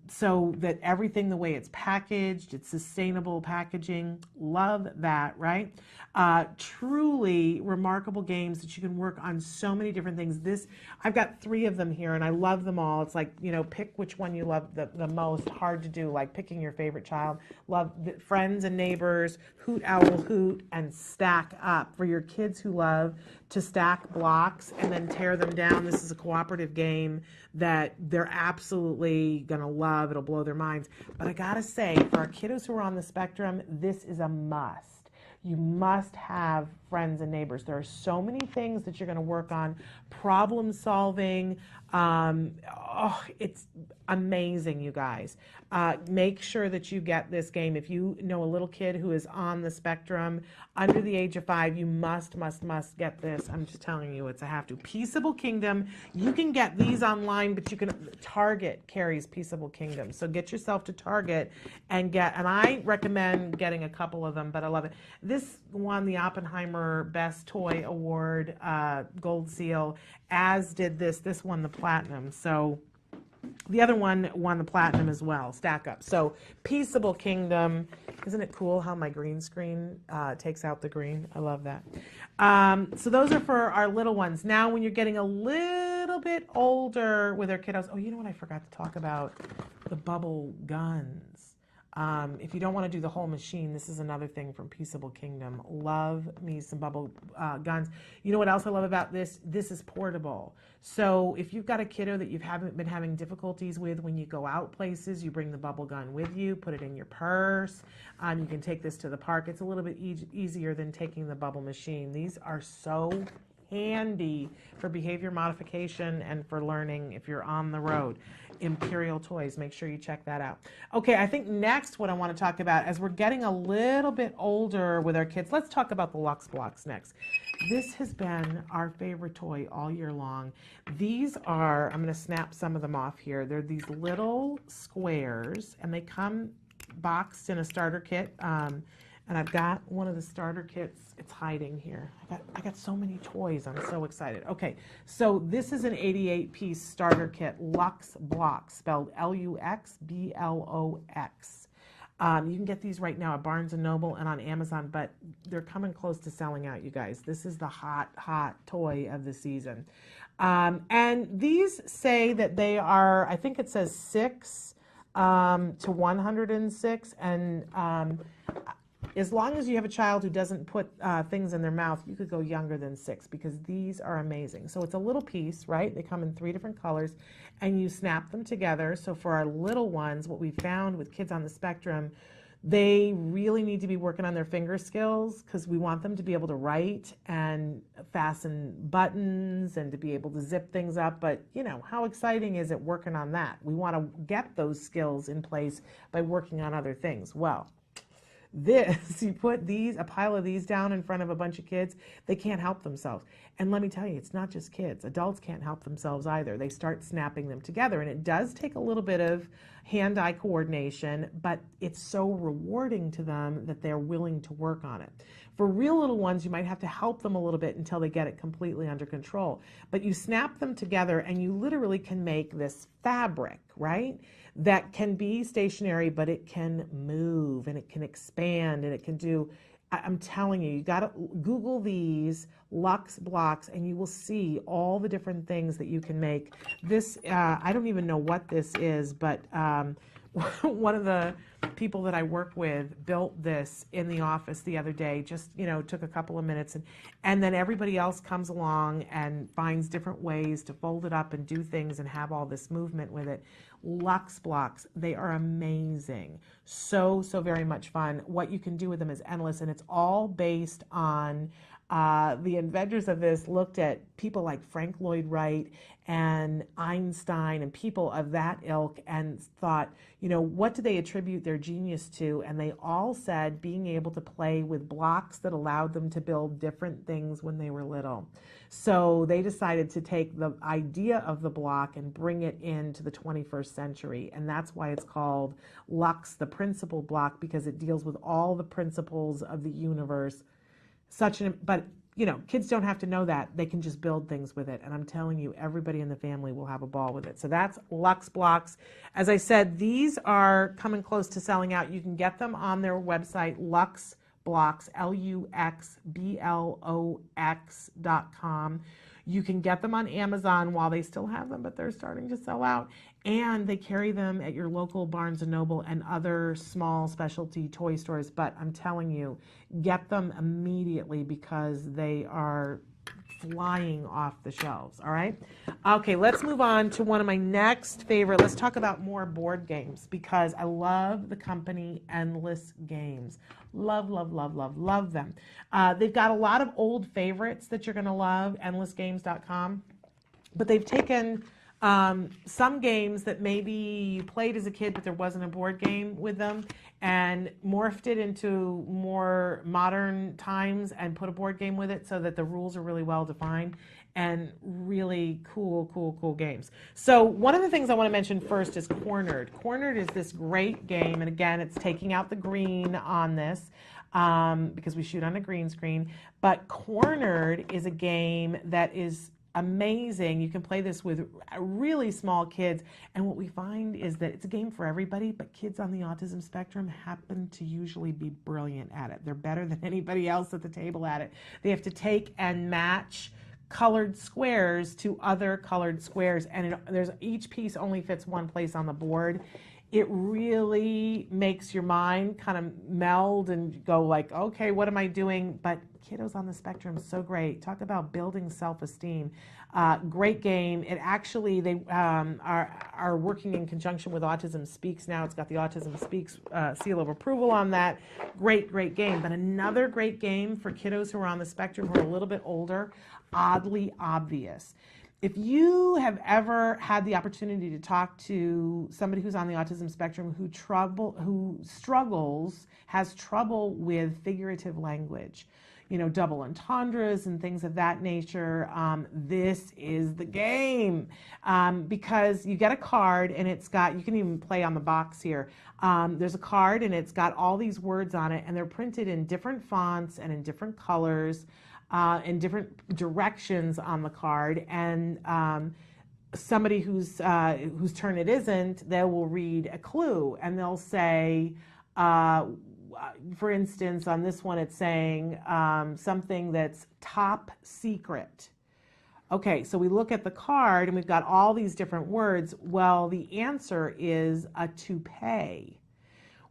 so that everything, the way it's packaged, it's sustainable packaging. Love that, right? Truly remarkable games that you can work on so many different things. I've got 3 of them here and I love them all. It's like, pick which one you love the most. Hard to do, like picking your favorite child. Love Friends and Neighbors, Hoot Owl Hoot, and Stack Up for your kids who love to stack blocks and then tear them down. This is a cooperative game that they're absolutely going to love. It'll blow their minds. But I got to say, for our kiddos who are on the spectrum, this is a must. You must have Friends and Neighbors. There are so many things that you're going to work on. Problem solving. It's amazing, you guys. Make sure that you get this game. If you know a little kid who is on the spectrum under the age of 5, you must get this. I'm just telling you, it's a have to. Peaceable Kingdom. You can get these online, but Target carries Peaceable Kingdom. So get yourself to Target and I recommend getting a couple of them, but I love it. This won the Oppenheimer Best Toy Award, Gold Seal, as did this. This won the Platinum. So the other one won the Platinum as well, Stack Up. So Peaceable Kingdom. Isn't it cool how my green screen takes out the green? I love that. So those are for our little ones. Now when you're getting a little bit older with our kiddos, you know what I forgot to talk about? The bubble guns. If you don't want to do the whole machine, this is another thing from Peaceable Kingdom. Love me some bubble guns. You know what else I love about this? This is portable. So if you've got a kiddo that you haven't been having difficulties with when you go out places, you bring the bubble gun with you, put it in your purse. You can take this to the park. It's a little bit easier than taking the bubble machine. These are so handy for behavior modification and for learning if you're on the road. Imperial Toys, make sure you check that out. Okay, I think next what I want to talk about, as we're getting a little bit older with our kids, let's talk about the Lux Blocks next. This has been our favorite toy all year long. These are, I'm going to snap some of them off here. They're these little squares and they come boxed in a starter kit. And I've got one of the starter kits. It's hiding here. I got so many toys. I'm so excited. Okay, so this is an 88-piece starter kit, Lux Blocks, spelled Luxblox. You can get these right now at Barnes & Noble and on Amazon, but they're coming close to selling out, you guys. This is the hot toy of the season. And these say that they are, I think it says 6 to 106, and as long as you have a child who doesn't put things in their mouth, you could go younger than 6 because these are amazing. So it's a little piece, right? They come in 3 different colors and you snap them together. So for our little ones, what we found with kids on the spectrum, they really need to be working on their finger skills because we want them to be able to write and fasten buttons and to be able to zip things up. But, how exciting is it working on that? We want to get those skills in place by working on other things. Well, you put a pile of these down in front of a bunch of kids, they can't help themselves. And let me tell you, it's not just kids. Adults can't help themselves either. They start snapping them together. And it does take a little bit of hand-eye coordination, but it's so rewarding to them that they're willing to work on it. For real little ones, you might have to help them a little bit until they get it completely under control. But you snap them together and you literally can make this fabric, right? That can be stationary, but it can move and it can expand and it can do, I'm telling you, you got to Google these Lux Blocks and you will see all the different things that you can make. This, I don't even know what this is, but one of the people that I work with built this in the office the other day, just, took a couple of minutes and then everybody else comes along and finds different ways to fold it up and do things and have all this movement with it. Lux Blocks, they are amazing. So very much fun. What you can do with them is endless, and it's all based on the inventors of this looked at people like Frank Lloyd Wright and Einstein and people of that ilk and thought, what do they attribute their genius to? And they all said being able to play with blocks that allowed them to build different things when they were little. So they decided to take the idea of the block and bring it into the 21st century. And that's why it's called Lux, the principle block, because it deals with all the principles of the universe. But kids don't have to know that. They can just build things with it. And I'm telling you, everybody in the family will have a ball with it. So that's Lux Blocks. As I said, these are coming close to selling out. You can get them on their website, Lux Blocks, LuxBlox.com. You can get them on Amazon while they still have them, but they're starting to sell out. And they carry them at your local Barnes & Noble and other small specialty toy stores. But I'm telling you, get them immediately because they are flying off the shelves, all right? Okay, let's move on to one of my next favorite. Let's talk about more board games because I love the company Endless Games. Love, love, love, love, love them. They've got a lot of old favorites that you're going to love, endlessgames.com, but they've taken some games that maybe you played as a kid, but there wasn't a board game with them, and morphed it into more modern times and put a board game with it so that the rules are really well defined and really cool games. So one of the things I want to mention first is Cornered. Cornered is this great game, and again, it's taking out the green on this because we shoot on a green screen, but Cornered is a game that is amazing. You can play this with really small kids, and what we find is that it's a game for everybody, but kids on the autism spectrum happen to usually be brilliant at it. They're better than anybody else at the table at it. They have to take and match colored squares to other colored squares, and each piece only fits one place on the board. It really makes your mind kind of meld and go like, okay, what am I doing? But kiddos on the spectrum, so great. Talk about building self-esteem. Great game. It actually, they are working in conjunction with Autism Speaks now. It's got the Autism Speaks seal of approval on that. Great game. But another great game for kiddos who are on the spectrum who are a little bit older, Oddly Obvious. If you have ever had the opportunity to talk to somebody who's on the autism spectrum has trouble with figurative language, double entendres and things of that nature, this is the game because you get a card and you can even play on the box here. There's a card and it's got all these words on it, and they're printed in different fonts and in different colors. In different directions on the card, and somebody whose turn it isn't, they will read a clue, and they'll say, for instance, on this one, it's saying something that's top secret. Okay, so we look at the card, and we've got all these different words. Well, the answer is a toupee.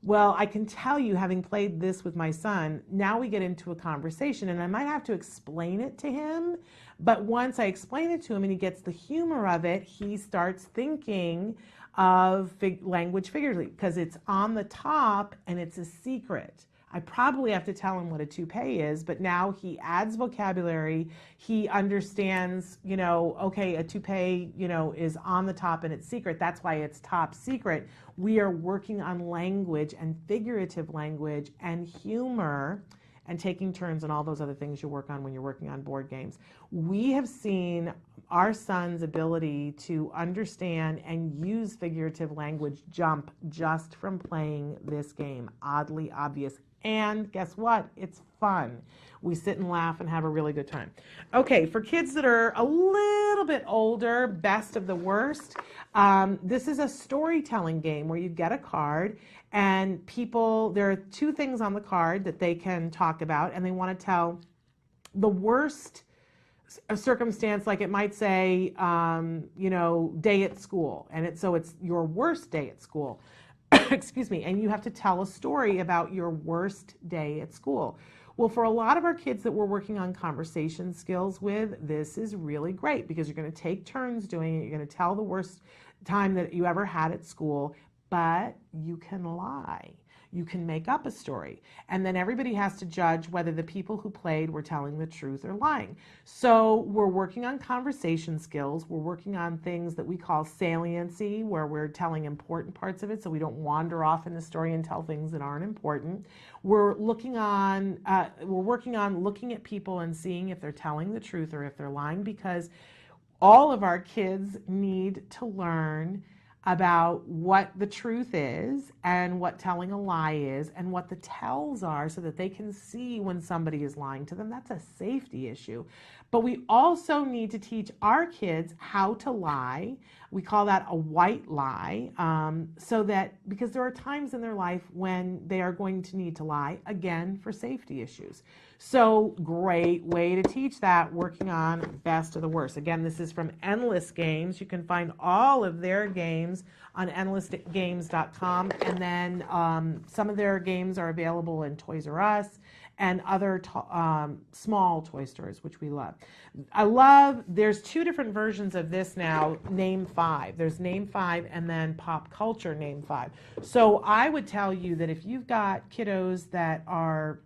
Well, I can tell you, having played this with my son, now we get into a conversation, and I might have to explain it to him, but once I explain it to him and he gets the humor of it, he starts thinking of language figuratively because it's on the top and it's a secret. I probably have to tell him what a toupee is, but now he adds vocabulary. He understands, okay, a toupee, is on the top and it's secret. That's why it's top secret. We are working on language and figurative language and humor and taking turns and all those other things you work on when you're working on board games. We have seen our son's ability to understand and use figurative language jump just from playing this game, Oddly Obvious. And guess what? It's fun. We sit and laugh and have a really good time. Okay, for kids that are a little bit older, best of the worst, this is a storytelling game where you get a card and there are two things on the card that they can talk about, and they want to tell the worst circumstance, like it might say, day at school, and it's your worst day at school. Excuse me, and you have to tell a story about your worst day at school. Well, for a lot of our kids that we're working on conversation skills with, this is really great because you're going to take turns doing it. You're going to tell the worst time that you ever had at school, but you can lie. You can make up a story, and then everybody has to judge whether the people who played were telling the truth or lying. So we're working on conversation skills. We're working on things that we call saliency, where we're telling important parts of it so we don't wander off in the story and tell things that aren't important. We're working on looking at people and seeing if they're telling the truth or if they're lying, because all of our kids need to learn about what the truth is and what telling a lie is and what the tells are so that they can see when somebody is lying to them. That's a safety issue. But we also need to teach our kids how to lie. We call that a white lie, so that because there are times in their life when they are going to need to lie, again, for safety issues. So great way to teach that, working on best of the worst. Again, this is from Endless Games. You can find all of their games on endlessgames.com. And then some of their games are available in Toys R Us and other small toy stores, which we love. There's two different versions of this now, Name 5. There's Name 5 and then Pop Culture Name 5. So I would tell you that if you've got kiddos that are,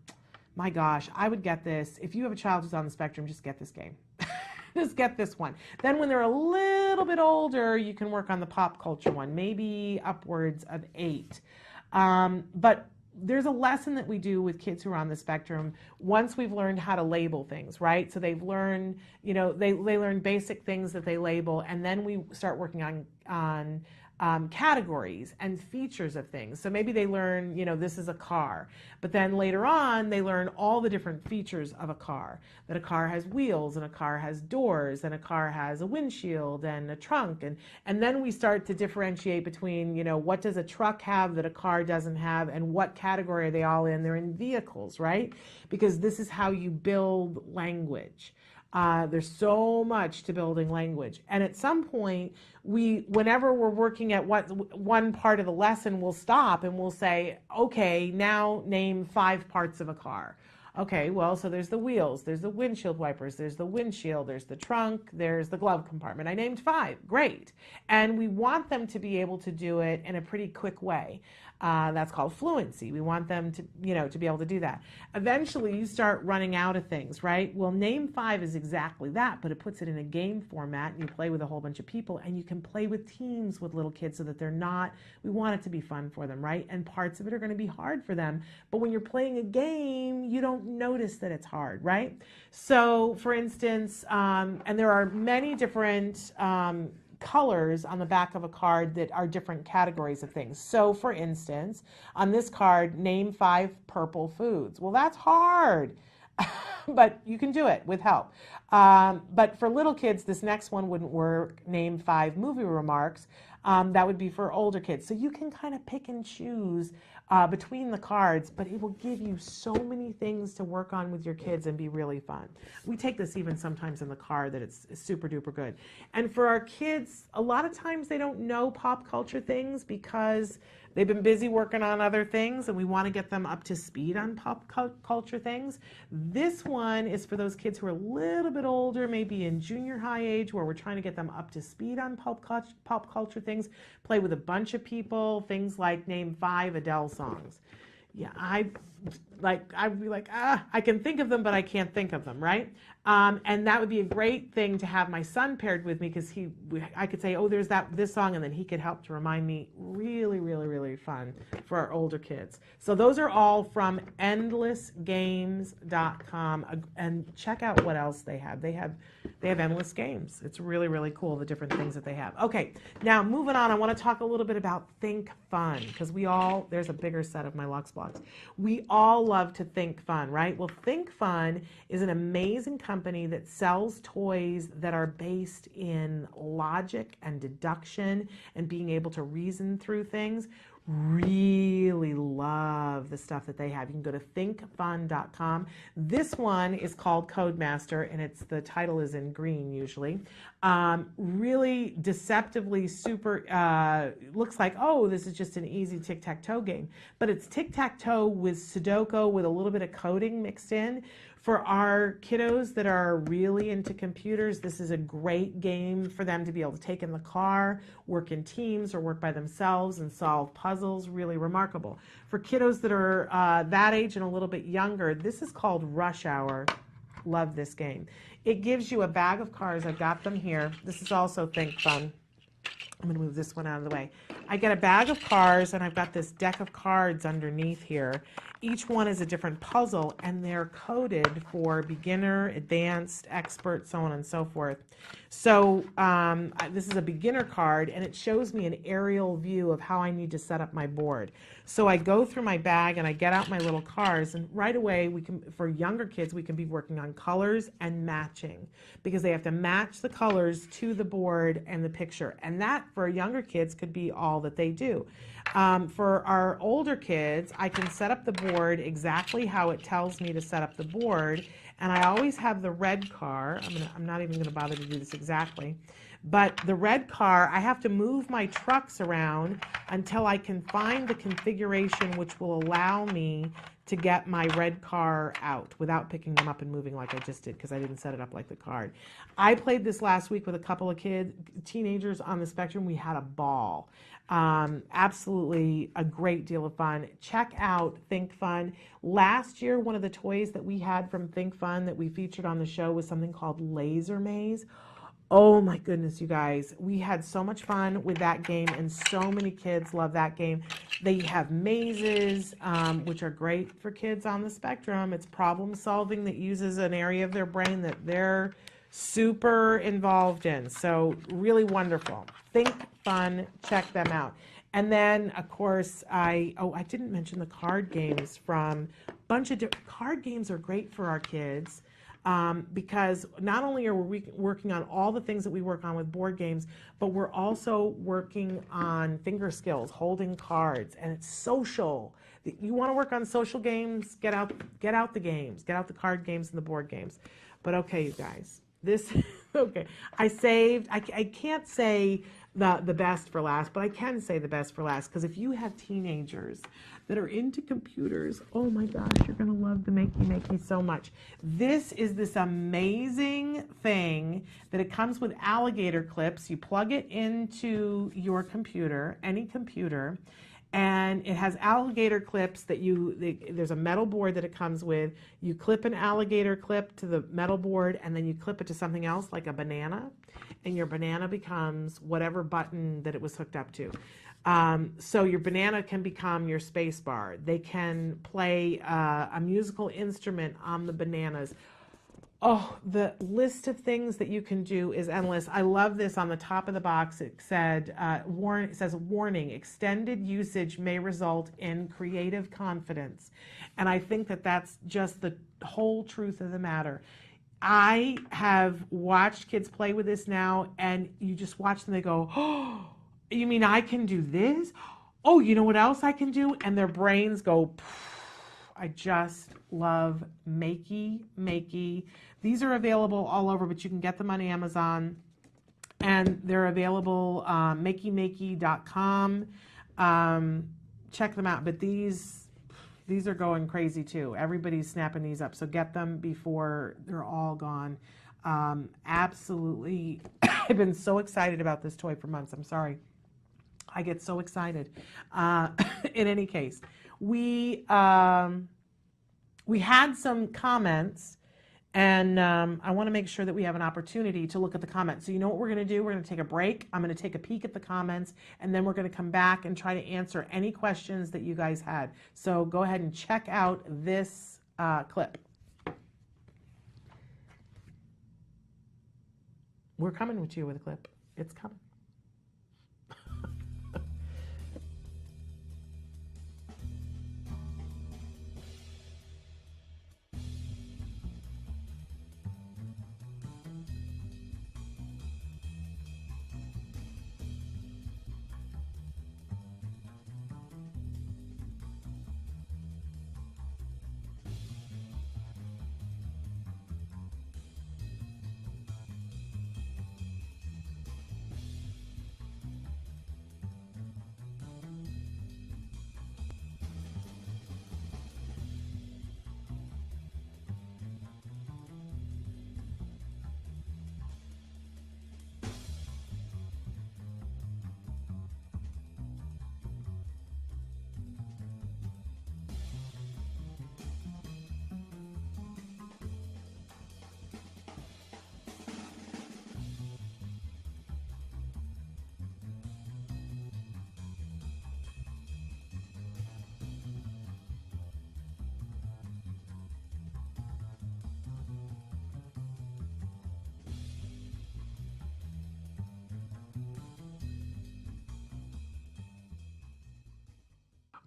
my gosh, I would get this. If you have a child who's on the spectrum, just get this game. Just get this one. Then when they're a little bit older, you can work on the pop culture one, maybe upwards of 8. But there's a lesson that we do with kids who are on the spectrum once we've learned how to label things, right? So they've learned, they learn basic things that they label, and then we start working on categories and features of things. So maybe they learn, this is a car, but then later on they learn all the different features of a car, that a car has wheels and a car has doors and a car has a windshield and a trunk. And then we start to differentiate between, what does a truck have that a car doesn't have and what category are they all in? They're in vehicles, right? Because this is how you build language. There's so much to building language. And at some point, whenever we're working at one part of the lesson, we'll stop and we'll say, okay, now name 5 parts of a car. Okay, well, so there's the wheels, there's the windshield wipers, there's the windshield, there's the trunk, there's the glove compartment. I named 5. Great. And we want them to be able to do it in a pretty quick way. That's called fluency. We want them to, to be able to do that. Eventually, you start running out of things, right? Well, Name 5 is exactly that, but it puts it in a game format, and you play with a whole bunch of people, and you can play with teams with little kids so that we want it to be fun for them, right? And parts of it are going to be hard for them. But when you're playing a game, you don't notice that it's hard, right? So, for instance, and there are many different colors on the back of a card that are different categories of things. So for instance, on this card, name 5 purple foods. Well, that's hard, but you can do it with help. But for little kids, this next one wouldn't work. Name 5 movie remarks. That would be for older kids. So you can kind of pick and choose between the cards, but it will give you so many things to work on with your kids and be really fun. We take this even sometimes in the car, that it's super duper good. And for our kids, a lot of times they don't know pop culture things because they've been busy working on other things, and we want to get them up to speed on pop culture things. This one is for those kids who are a little bit older, maybe in junior high age, where we're trying to get them up to speed on pop culture things. Play with a bunch of people, things like name 5 Adele songs. Yeah, I'd be like, I can think of them, but I can't think of them, right? And that would be a great thing to have my son paired with me, because I could say, oh, there's this song, and then he could help to remind me. Really, really, really fun for our older kids. So those are all from endlessgames.com, and check out what else they have. They have endless games. It's really, really cool, the different things that they have. Okay, now moving on, I want to talk a little bit about Think Fun, because there's a bigger set of my Lux blocks. We all love to think fun, right? Well, Think Fun is an amazing company that sells toys that are based in logic and deduction and being able to reason through things. Really love the stuff that they have. You can go to thinkfun.com. This one is called Codemaster, and the title is in green usually. Really deceptively super, looks like, oh, this is just an easy tic-tac-toe game. But it's tic-tac-toe with Sudoku with a little bit of coding mixed in. For our kiddos that are really into computers, this is a great game for them to be able to take in the car, work in teams, or work by themselves and solve puzzles. Really remarkable. For kiddos that are that age and a little bit younger, this is called Rush Hour. Love this game. It gives you a bag of cards. I've got them here. This is also Think Fun. I'm going to move this one out of the way. I get a bag of cards, and I've got this deck of cards underneath here. Each one is a different puzzle, and they're coded for beginner, advanced, expert, so on and so forth. So this is a beginner card, and it shows me an aerial view of how I need to set up my board. So I go through my bag, and I get out my little cards, and right away, we can, for younger kids, we can be working on colors and matching, because they have to match the colors to the board and the picture. And that, for younger kids, could be all that they do. For our older kids, I can set up the board exactly how it tells me to set up the board. And I always have the red car. I'm not even going to bother to do this exactly. But the red car, I have to move my trucks around until I can find the configuration which will allow me to get my red car out without picking them up and moving like I just did, because I didn't set it up like the card. I played this last week with a couple of teenagers on the spectrum. We had a ball. Absolutely a great deal of fun. Check out Think Fun. Last year, one of the toys that we had from Think Fun that we featured on the show was something called Laser Maze. Oh my goodness, you guys. We had so much fun with that game, and so many kids love that game. They have mazes, which are great for kids on the spectrum. It's problem solving that uses an area of their brain that they're super involved in. So really wonderful. Think Fun, check them out. And then, of course, I didn't mention the card games from a bunch of different card games are great for our kids. Because not only are we working on all the things that we work on with board games, but we're also working on finger skills, holding cards, and it's social. You want to work on social games, get out the games, get out the card games and the board games. But okay, you guys, okay. I can't say the best for last, but I can say the best for last, because if you have teenagers that are into computers, oh my gosh, you're going to love the Make Me so much. This is this amazing thing that it comes with alligator clips. You plug it into your computer, any computer, and it has alligator clips that there's a metal board that it comes with. You clip an alligator clip to the metal board, and then you clip it to something else like a banana, and your banana becomes whatever button that it was hooked up to. So your banana can become your space bar. They can play a musical instrument on the bananas. Oh, the list of things that you can do is endless. I love this. On the top of the box, it said, it says, warning, extended usage may result in creative confidence. And I think that that's just the whole truth of the matter. I have watched kids play with this now, and you just watch them, they go, oh, you mean I can do this? Oh, you know what else I can do? And their brains go, I just love Makey. These are available all over, but you can get them on Amazon. And they're available, makeymake.com. Check them out. But these are going crazy too. Everybody's snapping these up. So get them before they're all gone. Absolutely. I've been so excited about this toy for months. I'm sorry. I get so excited. In any case, we had some comments, and I want to make sure that we have an opportunity to look at the comments. So you know what we're going to do? We're going to take a break. I'm going to take a peek at the comments, and then we're going to come back and try to answer any questions that you guys had. So go ahead and check out this clip. We're coming to you with a clip. It's coming.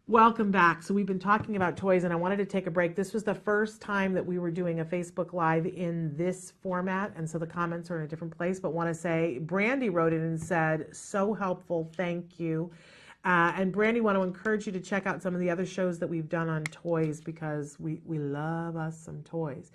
Welcome back. So we've been talking about toys, and I wanted to take a break. This was the first time that we were doing a Facebook Live in this format, and so the comments are in a different place, but want to say Brandy wrote it and said, so helpful, thank you. And Brandy, want to encourage you to check out some of the other shows that we've done on toys, because we love us some toys.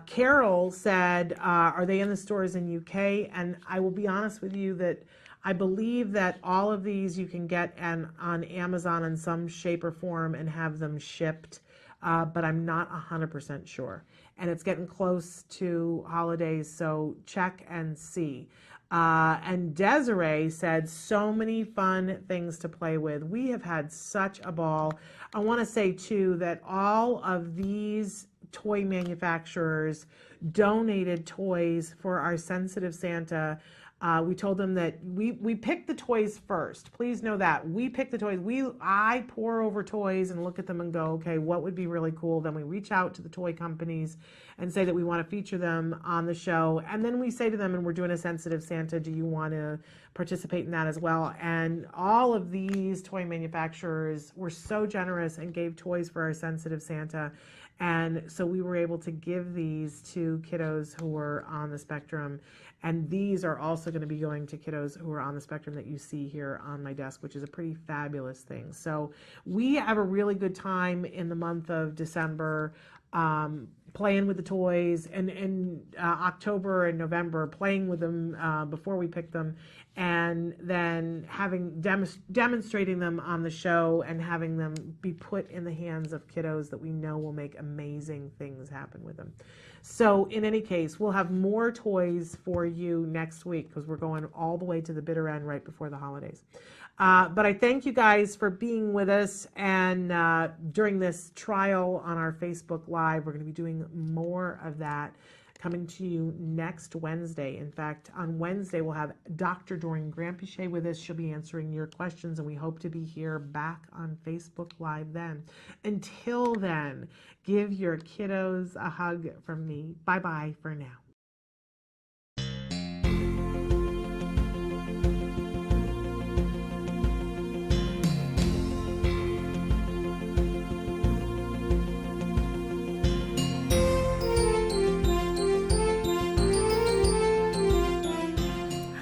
Carol said, are they in the stores in UK? And I will be honest with you that I believe that all of these you can get on Amazon in some shape or form and have them shipped, but I'm not 100% sure. And it's getting close to holidays, so check and see. And Desiree said, so many fun things to play with. We have had such a ball. I want to say, too, that all of these toy manufacturers donated toys for our Sensitive Santa. We told them that we picked the toys first. Please know that. We pick the toys. I pore over toys and look at them and go, okay, what would be really cool? Then we reach out to the toy companies and say that we want to feature them on the show. And then we say to them, and we're doing a Sensitive Santa, do you want to participate in that as well? And all of these toy manufacturers were so generous and gave toys for our Sensitive Santa. And so we were able to give these to kiddos who were on the spectrum. And these are also going to be going to kiddos who are on the spectrum that you see here on my desk, which is a pretty fabulous thing. So we have a really good time in the month of December, playing with the toys, and in October and November, playing with them before we pick them, and then having demonstrating them on the show and having them be put in the hands of kiddos that we know will make amazing things happen with them. So in any case, we'll have more toys for you next week, because we're going all the way to the bitter end right before the holidays. But I thank you guys for being with us, and during this trial on our Facebook Live, we're going to be doing more of that, coming to you next Wednesday. In fact, on Wednesday, we'll have Dr. Doreen Granpeche with us. She'll be answering your questions, and we hope to be here back on Facebook Live then. Until then, give your kiddos a hug from me. Bye-bye for now.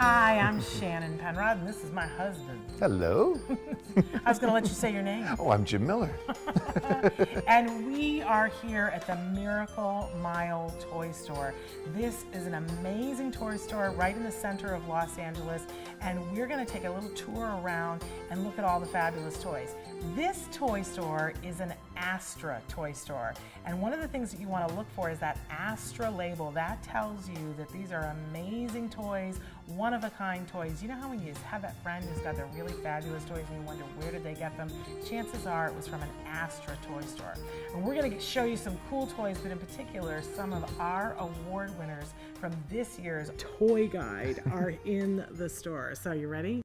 Hi, I'm Shannon Penrod, and this is my husband. Hello. I was going to let you say your name. Oh, I'm Jim Miller. And we are here at the Miracle Mile Toy Store. This is an amazing toy store right in the center of Los Angeles, and we're going to take a little tour around and look at all the fabulous toys. This toy store is an Astra toy store, and one of the things that you want to look for is that Astra label. That tells you that these are amazing toys, one-of-a-kind toys. You know how when you have that friend who's got their really fabulous toys and you wonder where did they get them? Chances are it was from an Astra toy store. And we're going to show you some cool toys, but in particular some of our award winners from this year's Toy Guide are in the store. So you ready?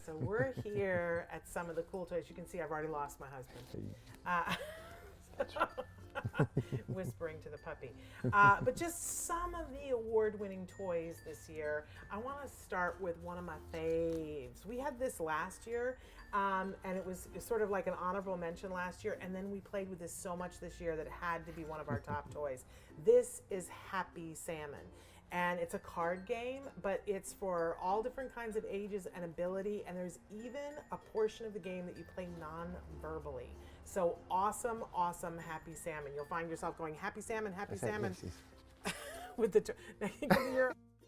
So we're here at some of the cool toys. You can see I've already lost my husband. Whispering to the puppy. But just some of the award-winning toys this year. I want to start with one of my faves. We had this last year, and it was sort of like an honorable mention last year, and then we played with this so much this year that it had to be one of our top toys. This is Happy Salmon. And it's a card game, but it's for all different kinds of ages and ability, and there's even a portion of the game that you play non-verbally. So awesome, awesome Happy Salmon. You'll find yourself going, Happy Salmon, Happy Salmon. With the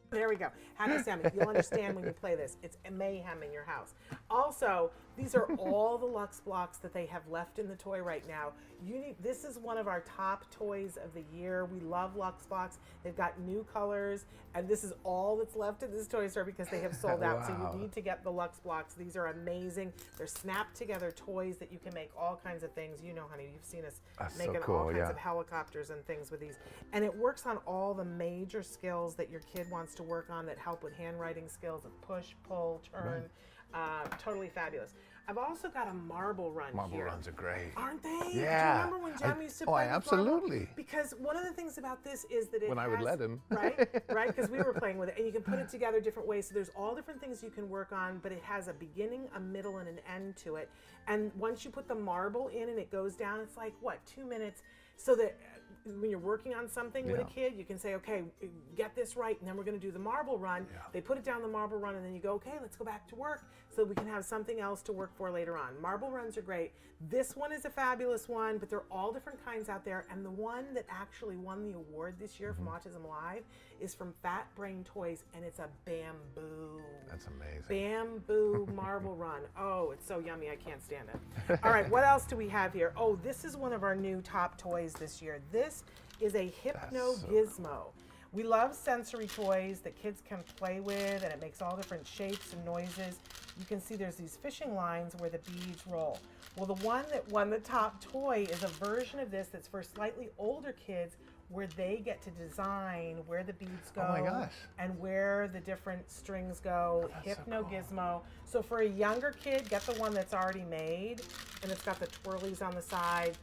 there we go. Happy Salmon. You'll understand when you play this. It's a mayhem in your house. Also, these are all the Lux blocks that they have left in the toy right now. This is one of our top toys of the year. We love Lux blocks. They've got new colors, and this is all that's left in this toy store because they have sold out. Wow. So you need to get the Lux blocks. These are amazing. They're snapped together toys that you can make all kinds of things. You know, honey, you've seen us making all kinds of helicopters and things with these. And it works on all the major skills that your kid wants to work on that help with handwriting skills of push, pull, turn. Totally fabulous. I've also got a marble run Marble here. runs are great. Aren't they? Yeah. Do you remember when Jem used to play with absolutely. marble? Because one of the things about this is that it When I would let him. Right, right, because we were playing with it. And you can put it together different ways. So there's all different things you can work on, but it has a beginning, a middle, and an end to it. And once you put the marble in and it goes down, it's like, what, 2 minutes? So that when you're working on something with a kid, you can say, okay, get this right, and then we're going to do the marble run. They put it down the marble run, and then you go, okay, let's go back to work so we can have something else to work for later on. Marble runs are great. This one is a fabulous one, but they're all different kinds out there. And the one that actually won the award this year from Autism Live is from Fat Brain Toys, and it's a bamboo. That's amazing. Bamboo marble run. Oh, it's so yummy, I can't stand it. All right, what else do we have here? Oh, this is one of our new top toys this year. This is a Hypno Gizmo. We love sensory toys that kids can play with, and it makes all different shapes and noises. You can see there's these fishing lines where the beads roll. Well, the one that won the top toy is a version of this that's for slightly older kids, where they get to design where the beads go. Oh my gosh. And where the different strings go. Hypno Gizmo. So for a younger kid, get the one that's already made, and it's got the twirlies on the side.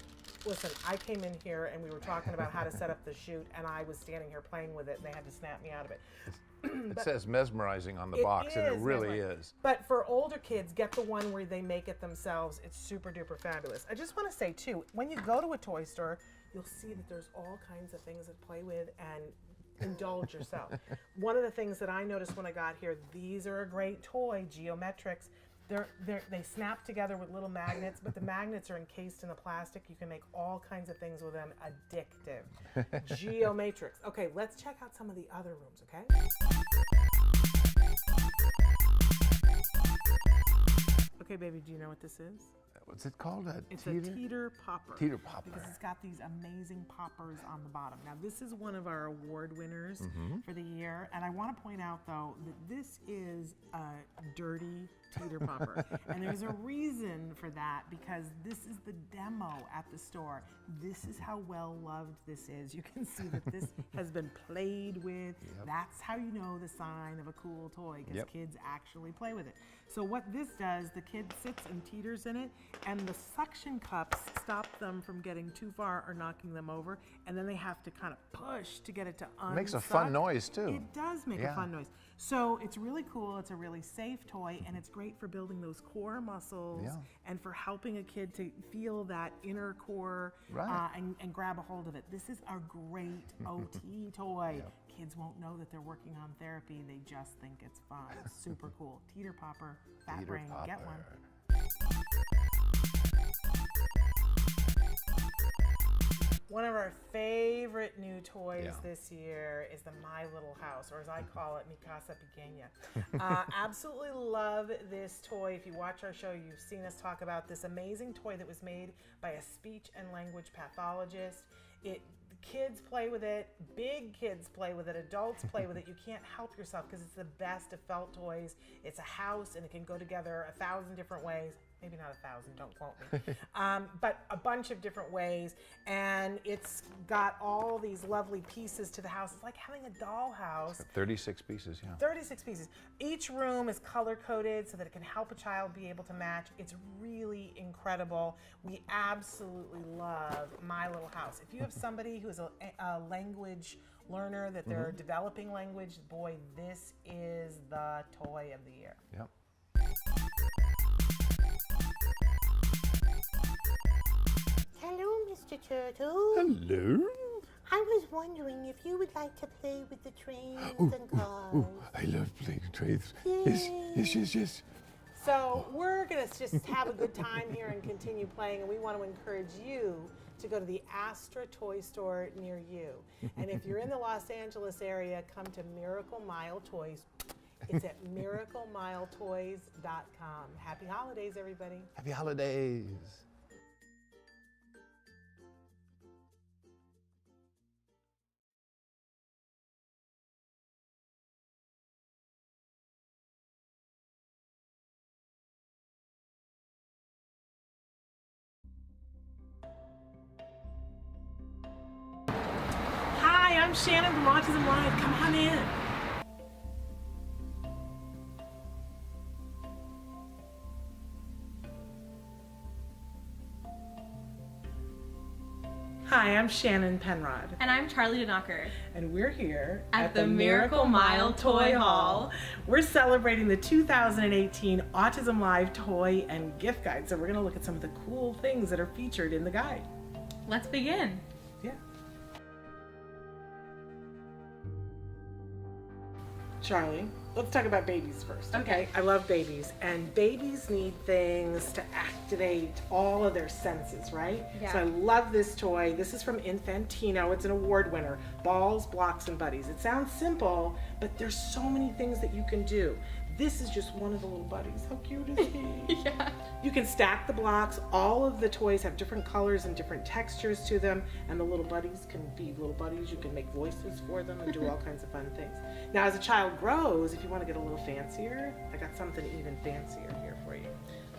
Listen, I came in here and we were talking about how to set up the shoot, and I was standing here playing with it, and they had to snap me out of it. It says mesmerizing on the box, and it really is. But for older kids, get the one where they make it themselves. It's super duper fabulous. I just want to say too, when you go to a toy store, you'll see that there's all kinds of things to play with and indulge yourself. One of the things that I noticed when I got here, these are a great toy, Geometrics. They snap together with little magnets, but the magnets are encased in the plastic. You can make all kinds of things with them. Addictive. Geomatrix. Okay, let's check out some of the other rooms, okay? Okay, baby, do you know what this is? What's it called? It's a teeter popper. Teeter popper. Because it's got these amazing poppers on the bottom. Now, this is one of our award winners for the year. And I want to point out, though, that this is a dirty teeter popper. And there's a reason for that, because this is the demo at the store. This is how well loved this is. You can see that this has been played with. That's how you know the sign of a cool toy, because kids actually play with it. So what this does, the kid sits and teeters in it, and the suction cups stop them from getting too far or knocking them over, and then they have to kind of push to get it to unsuck. Makes a fun noise too. It does make a fun noise. So it's really cool, it's a really safe toy, and it's great for building those core muscles and for helping a kid to feel that inner core and grab a hold of it. This is a great OT toy. Kids won't know that they're working on therapy, they just think it's fun. Super cool. Teeter popper, Fat Brain, get one. One of our favorite new toys this year is the My Little House, or as I call it, Mi Casa Pequeña. Absolutely love this toy. If you watch our show, you've seen us talk about this amazing toy that was made by a speech and language pathologist. Kids play with it, big kids play with it, adults play with it. You can't help yourself because it's the best of felt toys. It's a house and it can go together 1,000 different ways. Maybe not 1,000, don't quote me. But a bunch of different ways. And it's got all these lovely pieces to the house. It's like having a dollhouse. 36 pieces, 36 pieces. Each room is color-coded so that it can help a child be able to match. It's really incredible. We absolutely love My Little House. If you have somebody who is a language learner, that they're developing language, boy, this is the toy of the year. Hello, Mr. Turtle. Hello. I was wondering if you would like to play with the trains and cars. I love playing trains. Yes. So we're going to just have a good time here and continue playing, and we want to encourage you to go to the Astra Toy Store near you. And if you're in the Los Angeles area, come to Miracle Mile Toys. It's at miraclemiletoys.com. Happy holidays, everybody. Happy holidays. Hi, I'm Shannon from Autism Live. Come on in. Hi, I'm Shannon Penrod. And I'm Charlie Denocker. And we're here at the Miracle Mile Toy Haul. We're celebrating the 2018 Autism Live Toy and Gift Guide. So we're going to look at some of the cool things that are featured in the guide. Let's begin. Yeah. Charlie, let's talk about babies first. Okay. I love babies, and babies need things to activate all of their senses, right? Yeah. So I love this toy. This is from Infantino. It's an award winner. Balls, Blocks, and Buddies. It sounds simple, but there's so many things that you can do. This is just one of the little buddies. How cute is he? Yeah. You can stack the blocks. All of the toys have different colors and different textures to them, and the little buddies can be little buddies. You can make voices for them and do all kinds of fun things. Now, as a child grows, if you want to get a little fancier, I got something even fancier here for you.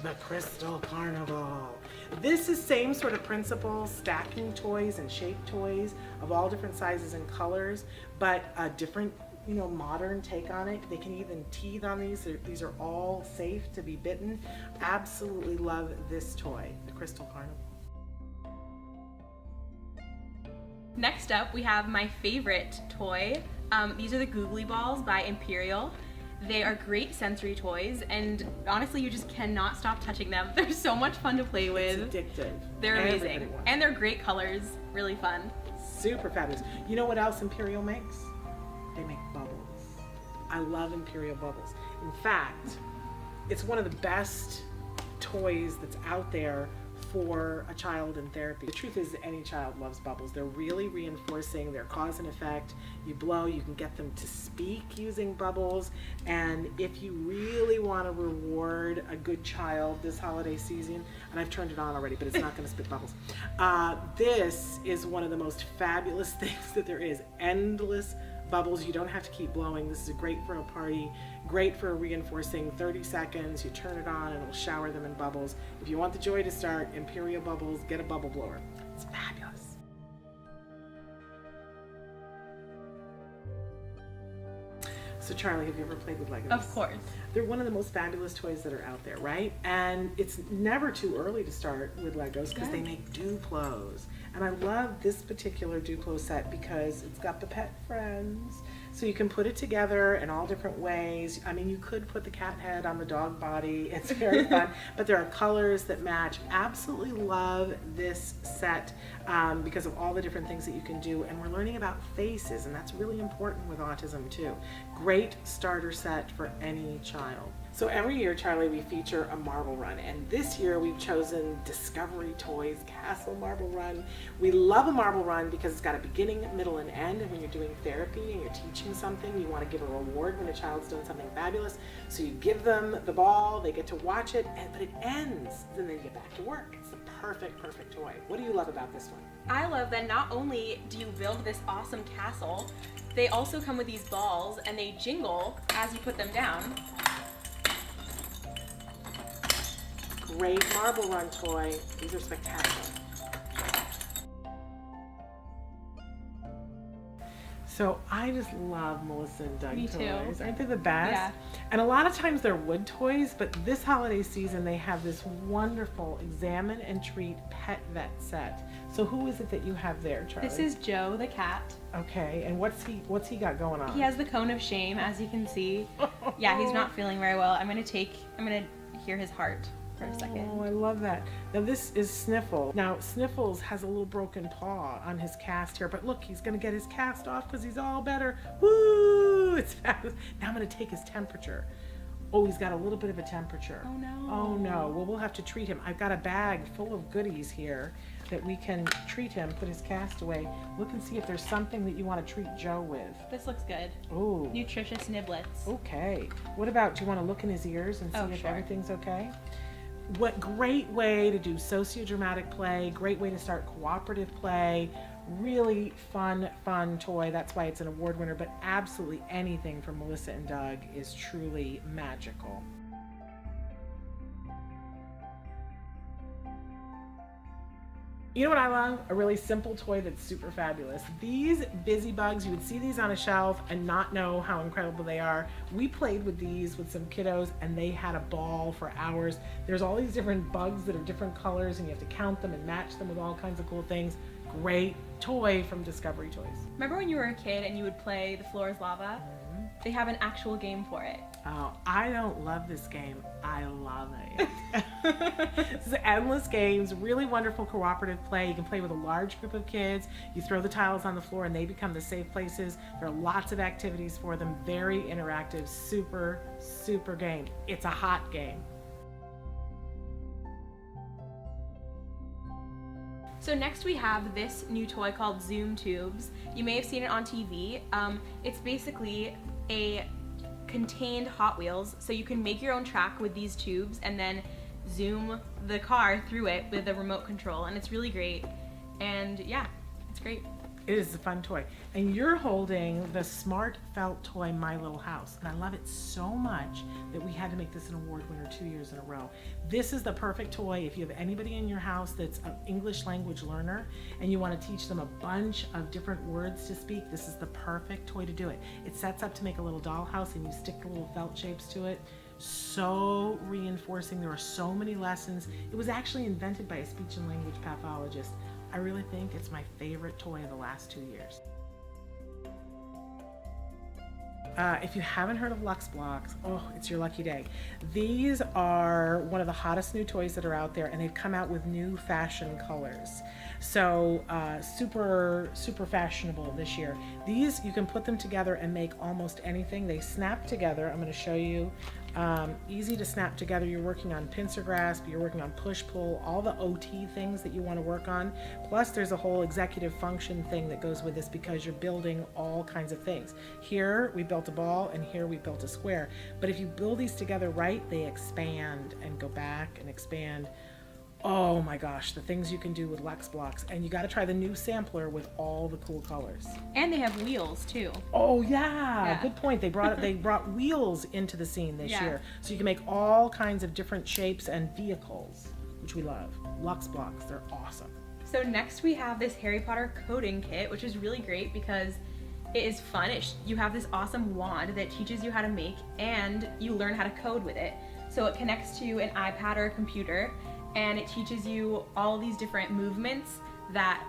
The Crystal Carnival. This is same sort of principle, stacking toys and shaped toys of all different sizes and colors, but a different modern take on it. They can even teeth on these. These are all safe to be bitten. Absolutely love this toy, the Crystal Carnival. Next up, we have my favorite toy. These are the Googly Balls by Imperial. They are great sensory toys, and honestly, you just cannot stop touching them. They're so much fun to play with. It's addictive. They're amazing. And they're great colors, really fun. Super fabulous. You know what else Imperial makes? They make bubbles. I love Imperial bubbles. In fact, it's one of the best toys that's out there for a child in therapy. The truth is any child loves bubbles. They're really reinforcing, they're cause and effect. You blow, you can get them to speak using bubbles. And if you really want to reward a good child this holiday season, and I've turned it on already, but it's not going to spit bubbles. This is one of the most fabulous things that there is. Endless bubbles. You don't have to keep blowing. This is great for a party, great for reinforcing. 30 seconds, you turn it on and it'll shower them in bubbles. If you want the joy to start, Imperial Bubbles, get a bubble blower. It's fabulous. So Charlie, have you ever played with Legos? Of course. They're one of the most fabulous toys that are out there, right? And it's never too early to start with Legos because they make Duplos. And I love this particular Duplo set because it's got the pet friends. So you can put it together in all different ways. I mean, you could put the cat head on the dog body. It's very fun. But there are colors that match. Absolutely love this set because of all the different things that you can do. And we're learning about faces, and that's really important with autism too. Great starter set for any child. So every year, Charlie, we feature a marble run, and this year we've chosen Discovery Toys Castle Marble Run. We love a marble run because it's got a beginning, middle, and end, and when you're doing therapy and you're teaching something, you want to give a reward when a child's done something fabulous. So you give them the ball, they get to watch it, but it ends, then they get back to work. It's the perfect toy. What do you love about this one? I love that not only do you build this awesome castle, they also come with these balls and they jingle as you put them down. Great marble run toy. These are spectacular. So I just love Melissa and Doug Me toys. too. Aren't they the best? Yeah. And a lot of times they're wood toys, but this holiday season they have this wonderful Examine and Treat Pet Vet set. So who is it that you have there, Charlie? This is Joe the cat. Okay, and what's he got going on? He has the cone of shame, as you can see. Yeah, he's not feeling very well. I'm gonna hear his heart for a second. Oh, I love that. Now this is Sniffle. Now Sniffles has a little broken paw on his cast here, but look, he's gonna get his cast off because he's all better. Woo! It's fabulous. Now I'm gonna take his temperature. Oh, he's got a little bit of a temperature. Oh no. Oh no. Well, we'll have to treat him. I've got a bag full of goodies here that we can treat him, put his cast away. Look and see if there's something that you want to treat Joe with. This looks good. Ooh. Nutritious niblets. Okay. What about, do you want to look in his ears and see if sure. everything's okay? What great way to do sociodramatic play, great way to start cooperative play, really fun toy. That's why it's an award winner, but absolutely anything from Melissa and Doug is truly magical. You know what I love? A really simple toy that's super fabulous. These Busy Bugs, you would see these on a shelf and not know how incredible they are. We played with these with some kiddos and they had a ball for hours. There's all these different bugs that are different colors and you have to count them and match them with all kinds of cool things. Great toy from Discovery Toys. Remember when you were a kid and you would play The Floor is Lava? They have an actual game for it. Oh, I don't love this game. I love it. This is endless games, really wonderful cooperative play. You can play with a large group of kids. You throw the tiles on the floor and they become the safe places. There are lots of activities for them. Very interactive, super, super game. It's a hot game. So next we have this new toy called Zoom Tubes. You may have seen it on TV. It's basically a contained Hot Wheels, so you can make your own track with these tubes and then zoom the car through it with a remote control, and it's really great. And yeah, it's great. It is a fun toy. And you're holding the smart felt toy My Little House. And I love it so much that we had to make this an award winner 2 years in a row. This is the perfect toy if you have anybody in your house that's an English language learner and you want to teach them a bunch of different words to speak. This is the perfect toy to do it. It sets up to make a little dollhouse and you stick the little felt shapes to it. So reinforcing. There are so many lessons. It was actually invented by a speech and language pathologist. I really think it's my favorite toy of the last 2 years. If you haven't heard of Lux Blocks, oh, it's your lucky day. These are one of the hottest new toys that are out there, and they've come out with new fashion colors. So super, super fashionable this year. These, you can put them together and make almost anything. They snap together. I'm going to show you. Easy to snap together. You're working on pincer grasp, you're working on push-pull, all the OT things that you want to work on. Plus there's a whole executive function thing that goes with this because you're building all kinds of things. Here we built a ball and here we built a square. But if you build these together right, they expand and go back and expand. Oh my gosh, the things you can do with Lux Blocks. And you got to try the new sampler with all the cool colors. And they have wheels too. Oh yeah, good point. They brought wheels into the scene this year. So you can make all kinds of different shapes and vehicles, which we love. Lux Blocks, they're awesome. So next we have this Harry Potter coding kit, which is really great because it is fun. You have this awesome wand that teaches you how to make and you learn how to code with it. So it connects to an iPad or a computer, and it teaches you all these different movements that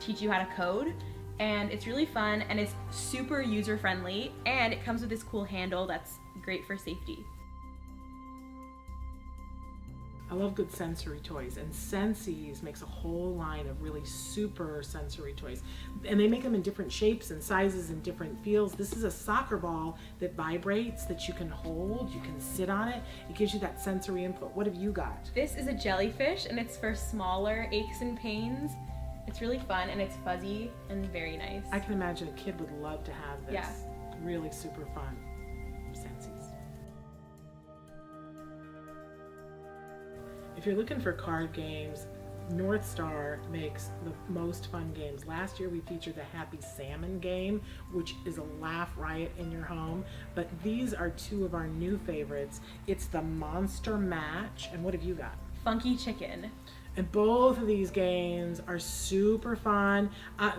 teach you how to code. And it's really fun and it's super user friendly, and it comes with this cool handle that's great for safety. I love good sensory toys, and Sensies makes a whole line of really super sensory toys. And they make them in different shapes and sizes and different feels. This is a soccer ball that vibrates, that you can hold, you can sit on it. It gives you that sensory input. What have you got? This is a jellyfish, and it's for smaller aches and pains. It's really fun, and it's fuzzy and very nice. I can imagine a kid would love to have this. Yeah. Really super fun. Sensies. If you're looking for card games, North Star makes the most fun games. Last year we featured the Happy Salmon game, which is a laugh riot in your home. But these are two of our new favorites. It's the Monster Match, and what have you got? Funky Chicken. And both of these games are super fun.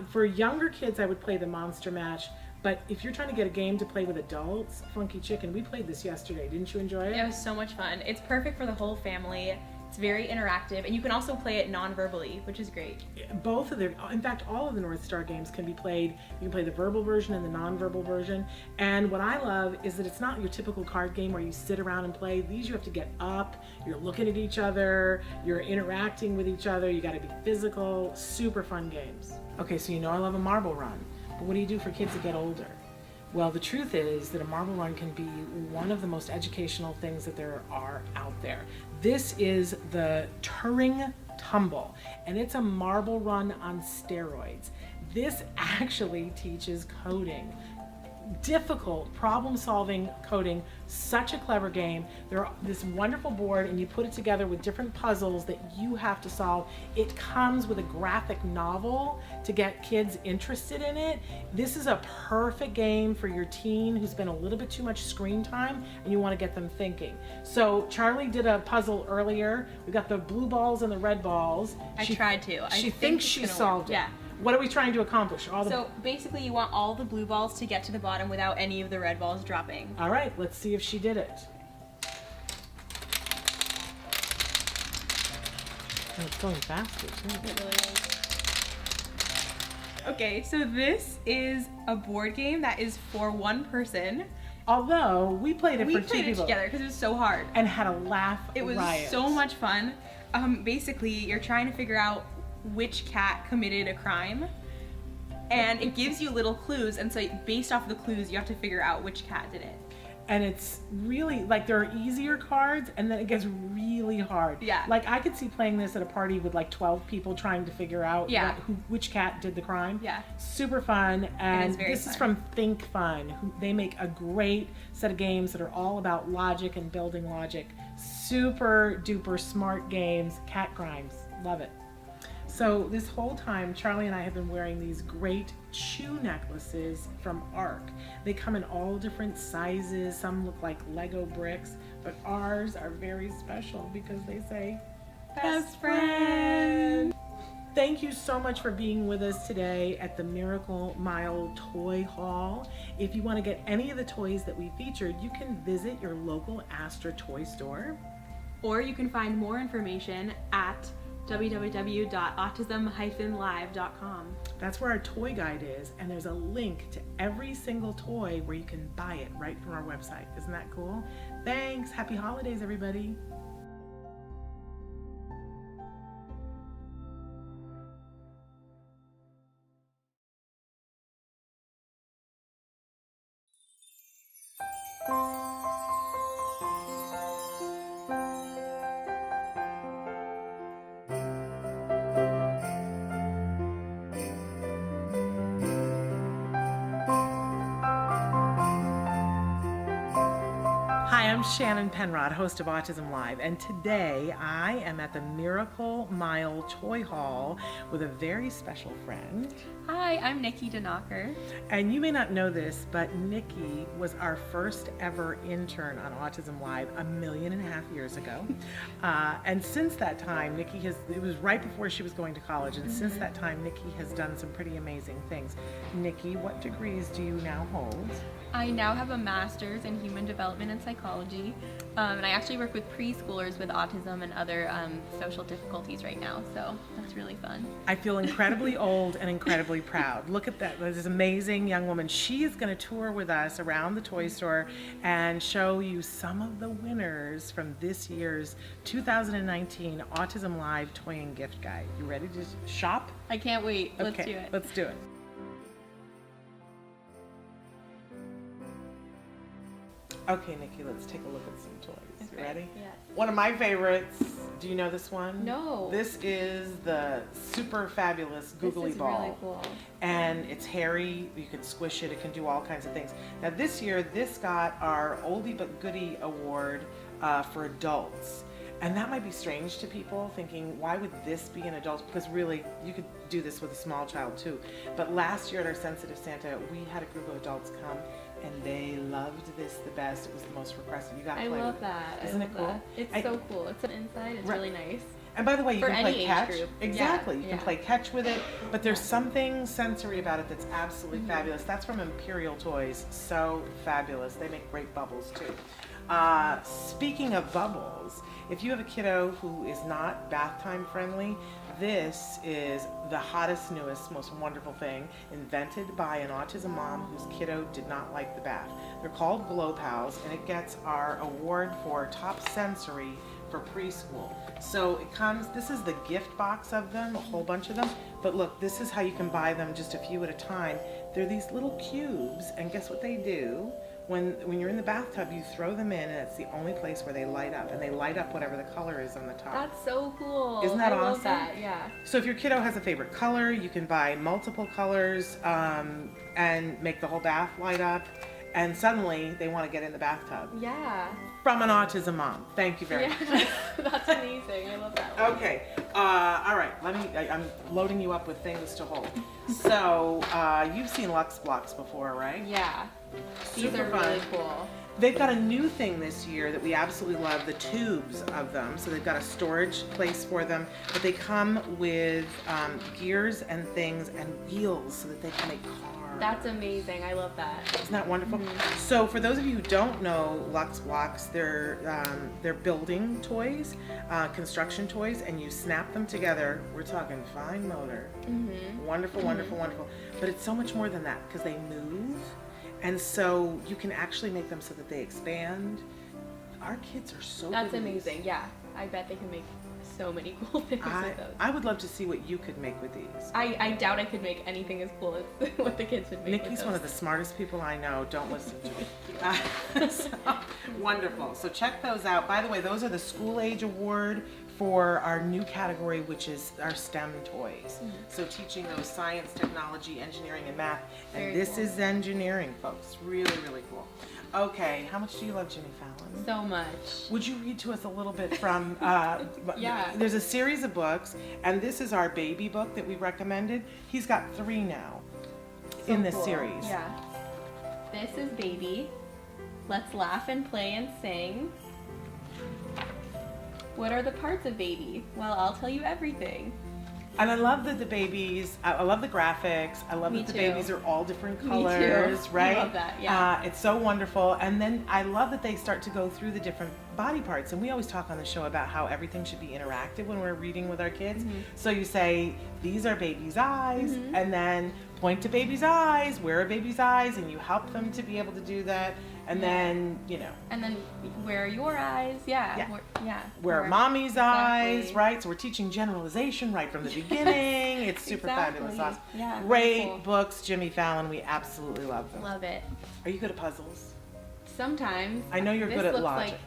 For younger kids, I would play the Monster Match. But if you're trying to get a game to play with adults, Funky Chicken, we played this yesterday. Didn't you enjoy it? It was so much fun. It's perfect for the whole family. It's very interactive, and you can also play it non-verbally, which is great. Both of them, in fact, all of the North Star games can be played. You can play the verbal version and the non-verbal version. And what I love is that it's not your typical card game where you sit around and play. These you have to get up, you're looking at each other, you're interacting with each other, you got to be physical. Super fun games. Okay, so you know I love a marble run, but what do you do for kids that get older? Well, the truth is that a marble run can be one of the most educational things that there are out there. This is the Turing Tumble, and it's a marble run on steroids. This actually teaches coding. Difficult problem-solving coding, such a clever game. There's this wonderful board, and you put it together with different puzzles that you have to solve. It comes with a graphic novel to get kids interested in it. This is a perfect game for your teen who's been a little bit too much screen time and you want to get them thinking. So Charlie did a puzzle earlier. We got the blue balls and the red balls. She tried to. She thinks she solved it. Yeah. What are we trying to accomplish? So basically you want all the blue balls to get to the bottom without any of the red balls dropping. All right, let's see if she did it. And it's going faster too. It really is. Okay, so this is a board game that is for one person. Although we played it We for two played it people together because it was so hard. and had a laugh It was riot. so much fun. Basically, you're trying to figure out which cat committed a crime, and it gives you little clues, and so based off the clues, you have to figure out which cat did it. And it's really, like, there are easier cards, and then it gets really hard. Yeah. Like, I could see playing this at a party with, like, 12 people trying to figure out Yeah. which cat did the crime. Yeah. Super fun. And very this is fun. from Think Fun. They make a great set of games that are all about logic and building logic. Super duper smart games. Cat crimes. Love it. So this whole time, Charlie and I have been wearing these great shoe necklaces from ARC. They come in all different sizes. Some look like Lego bricks, but ours are very special because they say, best friend. Thank you so much for being with us today at the Miracle Mile Toy Haul. If you want to get any of the toys that we featured, you can visit your local Astra toy store. Or you can find more information at www.autism-live.com. That's where our toy guide is, and there's a link to every single toy where you can buy it right from our website. Isn't that cool? Thanks. Happy holidays, everybody. Hi, I'm Shannon Penrod, host of Autism Live, and today I am at the Miracle Mile Toy Hall with a very special friend. Hi, I'm Nikki Denocker. And you may not know this, but Nikki was our first ever intern on Autism Live 1.5 million years ago. And since that time, it was right before she was going to college, and since that time, Nikki has done some pretty amazing things. Nikki, what degrees do you now hold? I now have a master's in human development and psychology, and I actually work with preschoolers with autism and other social difficulties right now, so that's really fun. I feel incredibly old and incredibly proud. Look at that, this amazing young woman. She is going to tour with us around the toy store and show you some of the winners from this year's 2019 Autism Live Toy and Gift Guide. You ready to shop? I can't wait. Let's do it. Let's do it. Okay, Nikki, let's take a look at some toys. You ready? Yes. One of my favorites. Do you know this one? No. This is the super fabulous googly ball. This is really cool. And it's hairy. You can squish it. It can do all kinds of things. Now this year, this got our Oldie But Goodie award for adults. And that might be strange to people, thinking, why would this be an adult? Because really, you could do this with a small child too. But last year at our Sensitive Santa, we had a group of adults come, and they loved this the best. It was the most requested. You got to I play love with that. Isn't it cool? It's so cool. It's an inside. It's really nice. And by the way, you For can any play age catch. group. Exactly. Yeah, You can yeah. play catch with it, but there's something sensory about it that's absolutely fabulous. That's from Imperial Toys. So fabulous. They make great bubbles too. Speaking of bubbles, if you have a kiddo who is not bath time friendly, this is the hottest, newest, most wonderful thing invented by an autism mom whose kiddo did not like the bath. They're called Glow Pals, and it gets our award for top sensory for preschool. So it comes, this is the gift box of them, a whole bunch of them, but look, this is how you can buy them, just a few at a time. They're these little cubes, and guess what they do? When you're in the bathtub, you throw them in, and it's the only place where they light up, and they light up whatever the color is on the top. That's so cool. Isn't that I awesome? love that, yeah. So if your kiddo has a favorite color, you can buy multiple colors and make the whole bath light up, and suddenly they want to get in the bathtub. Yeah. From an autism mom. Thank you very much. That's amazing. I love that one. Okay, all right, I'm loading you up with things to hold. So, you've seen Lux Blocks before, right? Yeah. These Super are fun. really cool. They've got a new thing this year that we absolutely love, the tubes of them. So they've got a storage place for them, but they come with gears and things and wheels so that they can make cars. That's amazing. I love that. Isn't that wonderful? So for those of you who don't know Lux Blocks, they're building toys, construction toys, and you snap them together. We're talking fine motor. Wonderful, wonderful, wonderful. But it's so much more than that because they move, and so you can actually make them so that they expand. Our kids are so That's good at these. amazing. Yeah, I bet they can make so many cool things with those. I would love to see what you could make with these. I doubt I could make anything as cool as what the kids would make. Nikki's one of the smartest people I know. Don't listen to me. So, wonderful. So check those out. By the way, those are the School Age Award for our new category, which is our STEM toys. So teaching those science, technology, engineering, and math. And Very this cool. is engineering, folks. Really, really cool. Okay, how much do you love Jimmy Fallon? So much. Would you read to us a little bit from, Yeah. There's a series of books, and this is our baby book that we recommended. He's got 3 now in this cool. series. Yeah. This is Baby. Let's laugh and play and sing. What are the parts of Baby? Well, I'll tell you everything. And I love that the babies, I love the graphics. I love Me that the too. babies are all different Me colors, too. right? I love that, yeah. It's so wonderful. And then I love that they start to go through the different body parts. And we always talk on the show about how everything should be interactive when we're reading with our kids. So you say, these are baby's eyes, and then point to baby's eyes, where are baby's eyes? And you help them to be able to do that. And then, And then where are your eyes? Yeah. Yeah. Where are mommy's eyes, right? So we're teaching generalization right from the beginning. It's super fabulous. Exactly. Awesome. Yeah, Great cool. books, Jimmy Fallon. We absolutely love them. Love it. Are you good at puzzles? Sometimes. I know you're This good at looks logic.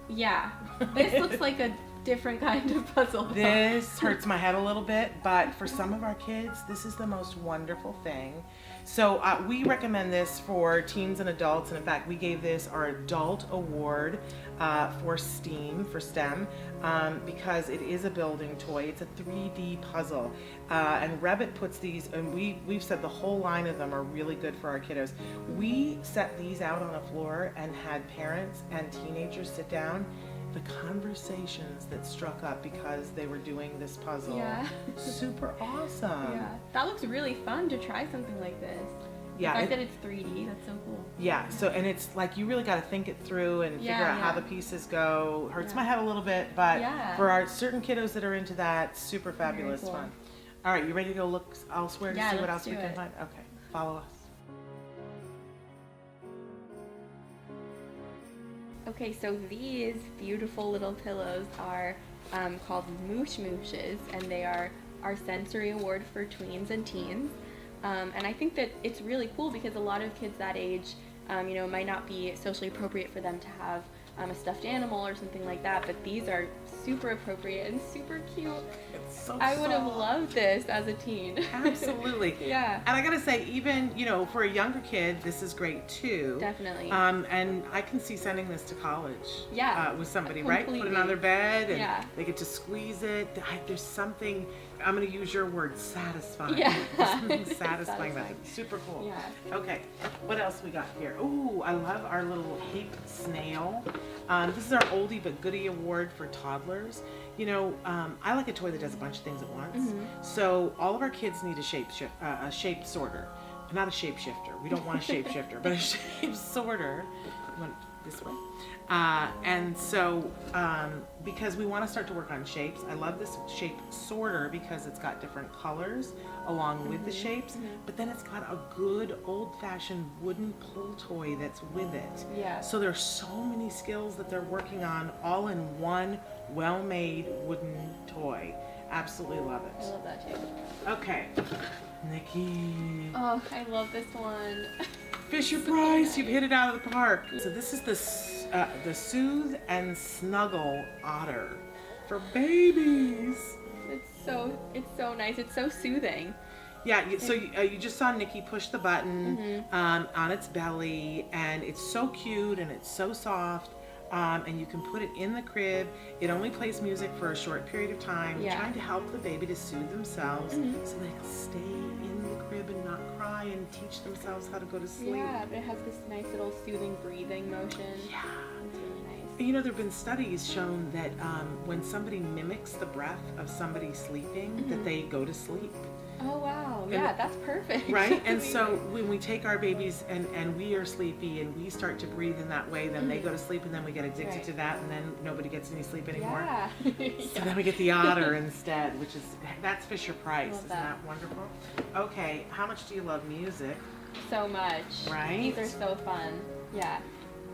Yeah. This looks like a different kind of puzzle. This hurts my head a little bit, but for some of our kids, this is the most wonderful thing. So we recommend this for teens and adults, and in fact, we gave this our adult award for STEAM, because it is a building toy. It's a 3D puzzle, and Revit puts these, and we've said the whole line of them are really good for our kiddos. We set these out on a floor and had parents and teenagers sit down. The conversations that struck up because they were doing this puzzle. Yeah. Super awesome. Yeah. That looks really fun to try something like this. Yeah, The fact that it's 3D, that's so cool. Yeah, so, and it's like you really got to think it through and figure out how the pieces go. Hurts my head a little bit, but for our certain kiddos that are into that, super fabulous cool. fun. All right, you ready to go look elsewhere to Yeah, see what let's else we do can it. find? Okay, follow us. Okay, so these beautiful little pillows are called Moosh Mooshes, and they are our sensory award for tweens and teens. And I think that it's really cool because a lot of kids that age, it might not be socially appropriate for them to have a stuffed animal or something like that, but these are super appropriate and super cute. It's so I would have soft. loved this as a teen. Absolutely. Yeah. And I gotta say, even, for a younger kid, this is great too. Definitely. And I can see sending this to college. Yeah, With somebody, right? Put it completely. on their bed and Yeah. they get to squeeze it. There's something, I'm gonna use your word, satisfying. Yeah. There's something satisfying about it. Super cool. Yeah. Okay, what else we got here? Ooh, I love our little Hape snail. This is our oldie but goodie award for toddlers. I like a toy that does a bunch of things at once. So all of our kids need a shape sorter. Not a shapeshifter. We don't want a shapeshifter, but a shape sorter. You want this way? And so, because we want to start to work on shapes, I love this shape sorter because it's got different colors along with the shapes, but then it's got a good old-fashioned wooden pull toy that's with it. Yeah. So there's so many skills that they're working on all in one well-made wooden toy. Absolutely love I it. love that too. Okay, Nikki. Oh, I love this one. Fisher Price, you've hit it out of the park. So this is the Soothe and Snuggle Otter for babies. It's so nice. It's so soothing. Yeah, so you just saw Nikki push the button on its belly, and it's so cute and it's so soft. And you can put it in the crib. It only plays music for a short period of time, trying to help the baby to soothe themselves so they can stay in the crib and not cry and teach themselves how to go to sleep. Yeah, but it has this nice little soothing breathing motion. Yeah. It's really nice. There have been studies shown that when somebody mimics the breath of somebody sleeping, that they go to sleep. Oh wow, yeah, that's perfect. Right? And so when we take our babies and we are sleepy and we start to breathe in that way, then they go to sleep and then we get addicted to that and then nobody gets any sleep anymore. Yeah. So then we get the otter instead, which is, that's Fisher Price. Love Isn't that. that wonderful? Okay, how much do you love music? So much. Right? These are so fun. Yeah.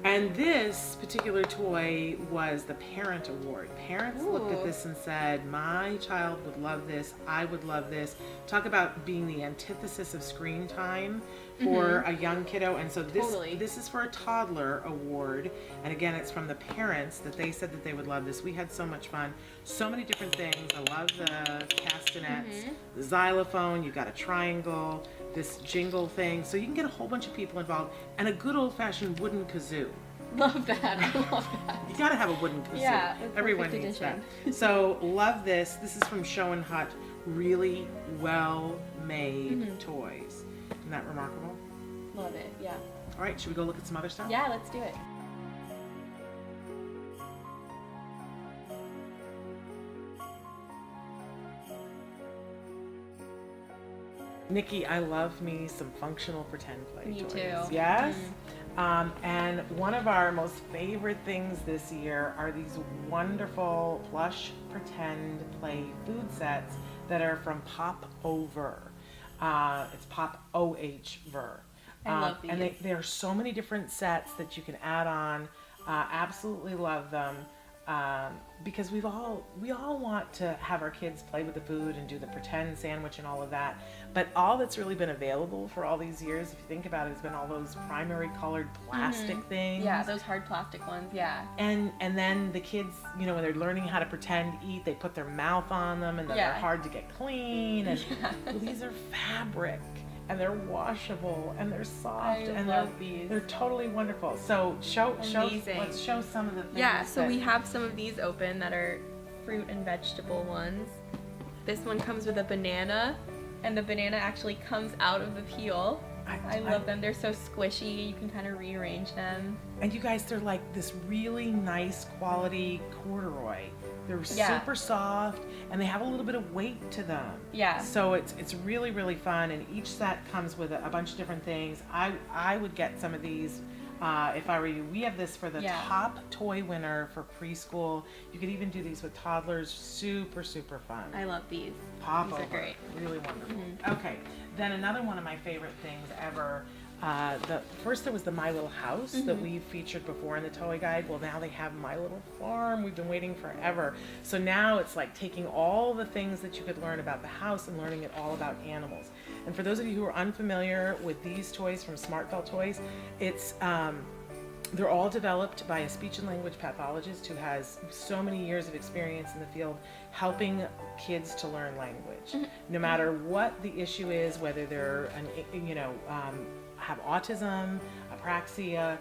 And this particular toy was the Parent Award. Parents looked at this and said, my child would love this, I would love this. Talk about being the antithesis of screen time for a young kiddo. And so this is for a toddler award. And again, it's from the parents that they said that they would love this. We had so much fun. So many different things. I love the castanets, the xylophone, you got a triangle, this jingle thing. So you can get a whole bunch of people involved. And a good old-fashioned wooden kazoo. Love that. I love that. You gotta have a wooden kazoo. Yeah, everyone needs that. So love this. This is from Show and Hut. Really well-made toys. Isn't that remarkable? Love it. Yeah. All right, should we go look at some other stuff? Yeah, let's do it. Nikki, I love me some functional pretend play Me toys. too. Yes? And one of our most favorite things this year are these wonderful plush pretend play food sets that are from Pop Over. It's Pop OH Ver. I love these. And there are so many different sets that you can add on. Absolutely love them. Because we all want to have our kids play with the food and do the pretend sandwich and all of that. But all that's really been available for all these years, if you think about it, has been all those primary colored plastic things. Yeah, those hard plastic ones. Yeah. And then the kids, you know, when they're learning how to pretend eat, they put their mouth on them and then they're hard to get clean. And well, these are fabric. And they're washable and they're soft and they're totally wonderful. So let's show some of the things. Yeah, so we have some of these open that are fruit and vegetable ones. This one comes with a banana, and the banana actually comes out of the peel. I love them. They're so squishy. You can kind of rearrange them. And you guys, they're like this really nice quality corduroy. They're super soft, and they have a little bit of weight to them. Yeah. So it's really, really fun, and each set comes with a bunch of different things. I would get some of these if I were you. We have this for the top toy winner for preschool. You could even do these with toddlers. Super, super fun. I love these. Pop These over. are great. Really wonderful. Okay, then another one of my favorite things ever. First there was the My Little House that we featured before in the toy guide. Well, now they have My Little Farm. We've been waiting forever. So now it's like taking all the things that you could learn about the house and learning it all about animals. And for those of you who are unfamiliar with these toys from Smartfelt Toys, it's they're all developed by a speech and language pathologist who has so many years of experience in the field helping kids to learn language. No matter what the issue is, whether they're have autism, apraxia,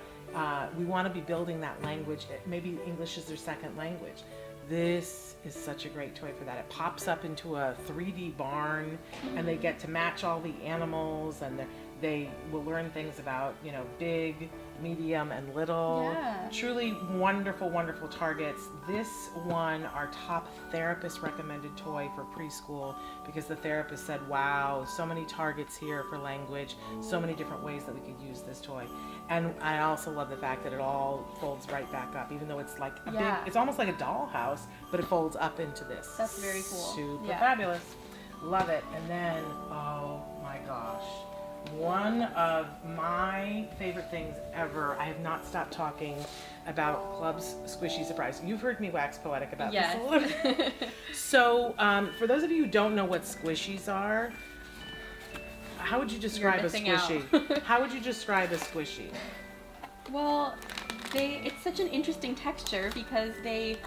we want to be building that language. Maybe English is their second language. This is such a great toy for that. It pops up into a 3D barn, and they get to match all the animals, and they will learn things about, you know, big, medium, and little. Yeah. Truly wonderful, wonderful targets. This one, our top therapist recommended toy for preschool, because the therapist said, wow, so many targets here for language, so many different ways that we could use this toy. And I also love the fact that it all folds right back up, even though it's like a big, it's almost like a dollhouse, but it folds up into this. That's very cool. Super fabulous. Love it. And then, oh my gosh, one of my favorite things ever. I have not stopped talking about Club's Squishy Surprise. You've heard me wax poetic about this a little bit. So, for those of you who don't know what squishies are, how would you describe a squishy? How would you describe a squishy? Well, it's such an interesting texture because they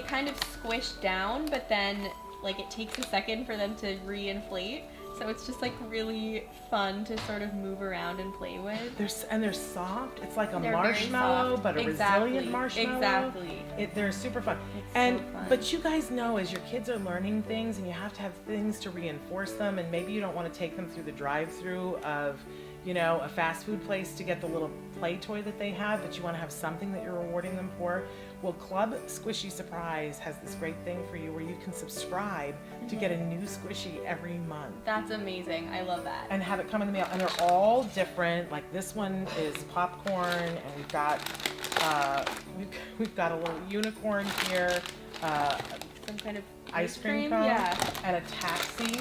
kind of squish down, but then like it takes a second for them to reinflate. So it's just like really fun to sort of move around and play with. They're soft. It's like a marshmallow, but a resilient marshmallow. Exactly. They're super fun. So fun. But you guys know, as your kids are learning things, and you have to have things to reinforce them, and maybe you don't want to take them through the drive-through of, you know, a fast food place to get the little play toy that they have, but you want to have something that you're rewarding them for. Well, Club Squishy Surprise has this great thing for you where you can subscribe to get a new squishy every month. That's amazing. I love that. And have it come in the mail. And they're all different. Like this one is popcorn, and we've got a little unicorn here, Some kind of ice cream cone, and a taxi.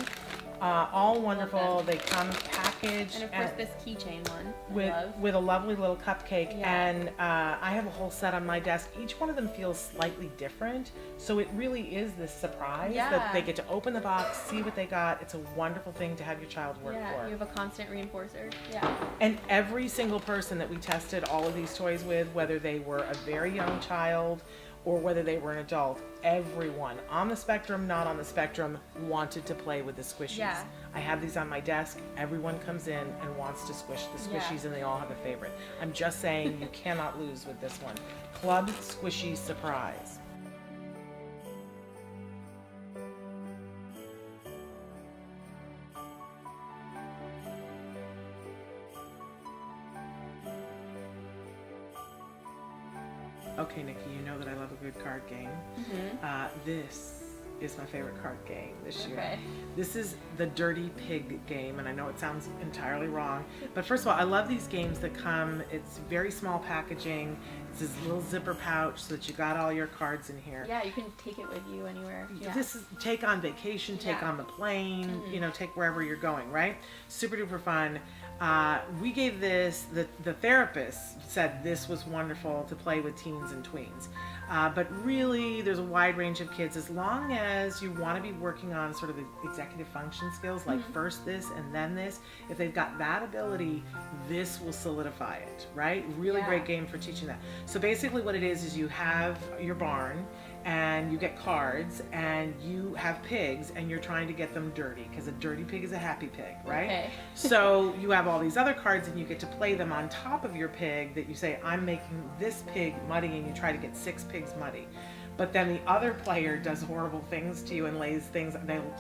All wonderful. They come packaged. And of course this keychain one. With a lovely little cupcake. Yeah. And I have a whole set on my desk. Each one of them feels slightly different. So it really is this surprise that they get to open the box, see what they got. It's a wonderful thing to have your child work for. Yeah, you have a constant reinforcer. Yeah. And every single person that we tested all of these toys with, whether they were a very young child or whether they were an adult, everyone on the spectrum, not on the spectrum, wanted to play with the squishies. Yeah. I have these on my desk. Everyone comes in and wants to squish the squishies, and they all have a favorite. I'm just saying you cannot lose with this one. Club Squishy Surprise. Okay, Nikki, you know that I love a good card game. This is my favorite card game this year. Okay. This is the Dirty Pig game, and I know it sounds entirely wrong, but first of all, I love these games that come, it's very small packaging, it's this little zipper pouch so that you got all your cards in here. Yeah, you can take it with you anywhere. Yeah. This is take on vacation, take on the plane, you know, take wherever you're going, right? Super duper fun. We gave this, the therapist said this was wonderful to play with teens and tweens. But really, there's a wide range of kids as long as you want to be working on sort of executive function skills, like first this and then this. If they've got that ability, this will solidify it, right? Really great game for teaching that. So basically what it is you have your barn, and you get cards, and you have pigs, and you're trying to get them dirty, because a dirty pig is a happy pig, right? Okay. So you have all these other cards, and you get to play them on top of your pig that you say, I'm making this pig muddy, and you try to get 6 pigs muddy. But then the other player does horrible things to you and lays things,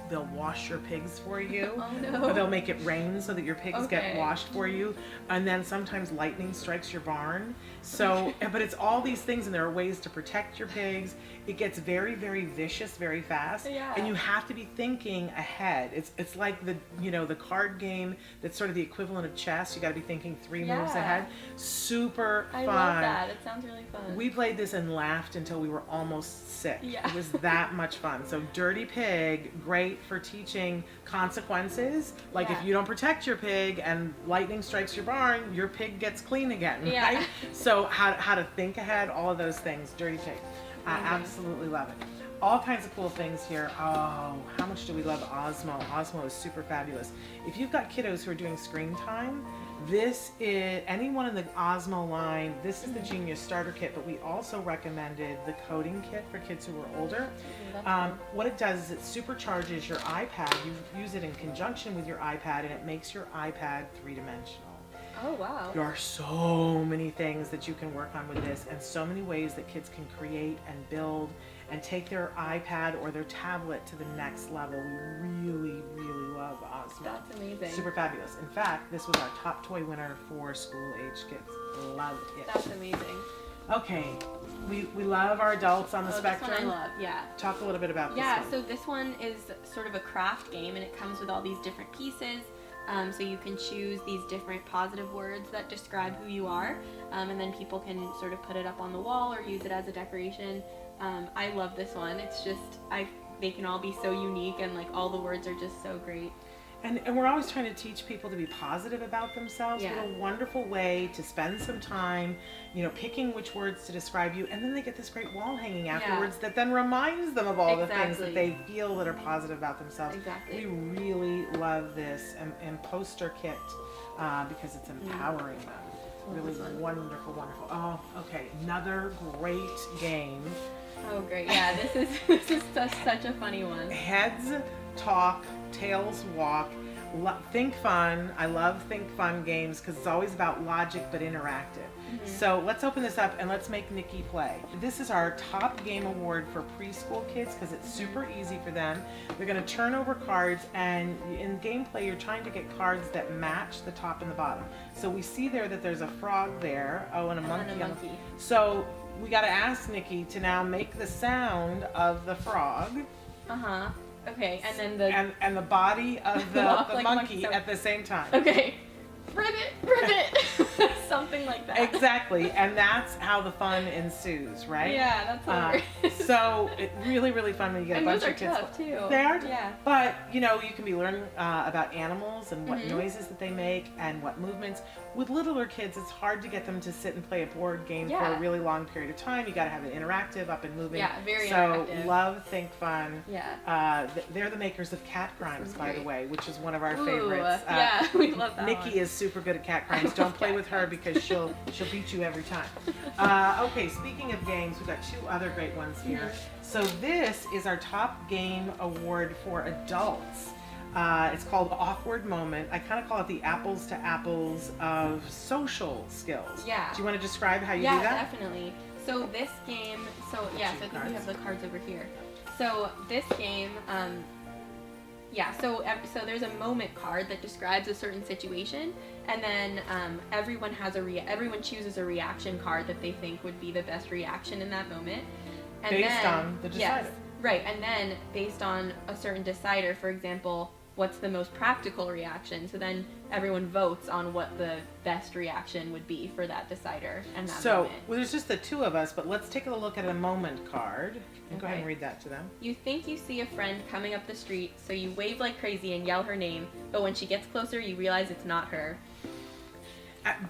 they'll wash your pigs for you. Oh no. Or they'll make it rain so that your pigs get washed for you. And then sometimes lightning strikes your barn. So, but it's all these things, and there are ways to protect your pigs. It gets very, very vicious very fast. Yeah. And you have to be thinking ahead. It's like the, you know, the card game that's sort of the equivalent of chess. You got to be thinking 3 moves ahead. Super fun. I love that. It sounds really fun. We played this and laughed until we were almost sick. Yeah. It was that much fun. So Dirty Pig, great for teaching consequences. Like if you don't protect your pig and lightning strikes your barn, your pig gets clean again, right? So how to think ahead, all of those things. Dirty Pig. I absolutely love it. All kinds of cool things here. Oh, how much do we love Osmo? Osmo is super fabulous. If you've got kiddos who are doing screen time, this is, anyone in the Osmo line, this is the Genius Starter Kit, but we also recommended the coding kit for kids who are older. What it does is it supercharges your iPad. You use it in conjunction with your iPad, and it makes your iPad 3-dimensional. Oh, wow. There are so many things that you can work on with this, and so many ways that kids can create and build and take their iPad or their tablet to the next level. We really, really love Osmo. That's amazing. Super fabulous. In fact, this was our top toy winner for school-age kids. Love it. That's amazing. Okay, we love our adults on the spectrum. This one I love, yeah. Talk a little bit about this one. Yeah, so this one is sort of a craft game, and it comes with all these different pieces. So you can choose these different positive words that describe who you are, and then people can sort of put it up on the wall or use it as a decoration. I love this one. It's just, they can all be so unique, and like all the words are just so great. And we're always trying to teach people to be positive about themselves. Yeah. What a wonderful way to spend some time, you know, picking which words to describe you, and then they get this great wall hanging afterwards that then reminds them of all the things that they feel that are positive about themselves. Exactly. We really love this and poster kit because it's empowering them. Really wonderful, wonderful. Oh, okay, another great game. Oh, great. Yeah, this is such a funny one. Heads talk, tails walk. Think Fun. I love Think Fun games because it's always about logic but interactive. So let's open this up and let's make Nikki play. This is our top game award for preschool kids because it's super easy for them. They're going to turn over cards, and in gameplay you're trying to get cards that match the top and the bottom. So we see there that there's a frog there, and a monkey. And a monkey. So we got to ask Nikki to now make the sound of the frog. Okay, and then the and the body of the like monkey so- at the same time. okay, ribbit, something like that. Exactly, and that's how the fun ensues, right? Yeah, that's hilarious. So it really, really fun when you get And a bunch those are of kids. tough too. They are, Yeah. but you can be learning about animals and what noises that they make and what movements. With littler kids, it's hard to get them to sit and play a board game for a really long period of time. You got to have it interactive, up and moving. Yeah, very so interactive. love Think Fun. Yeah. They're the makers of Cat Crimes, by the Great. way, which is one of our Ooh, favorites. yeah, we love that Nikki one. is super good at Cat Crimes. Don't play Cat with her Crimes. because she'll beat you every time. Okay, speaking of games, we've got 2 other great ones here. So this is our top game award for adults. It's called Awkward Moment. I kind of call it the apples to apples of social skills. Yeah. Do you want to describe how you do Yeah, that? definitely. So this game, so I think cards. we have the cards over here. So this game, so there's a moment card that describes a certain situation, and then everyone chooses a reaction card that they think would be the best reaction in that moment. And Based on the decider. Yes, right, and then based on a certain decider, for example, what's the most practical reaction? So then everyone votes on what the best reaction would be for that decider and that moment. Well, there's just the 2 of us, but let's take a look at a moment card. And go ahead and read that to them. You think you see a friend coming up the street, so you wave like crazy and yell her name, but when she gets closer, you realize it's not her.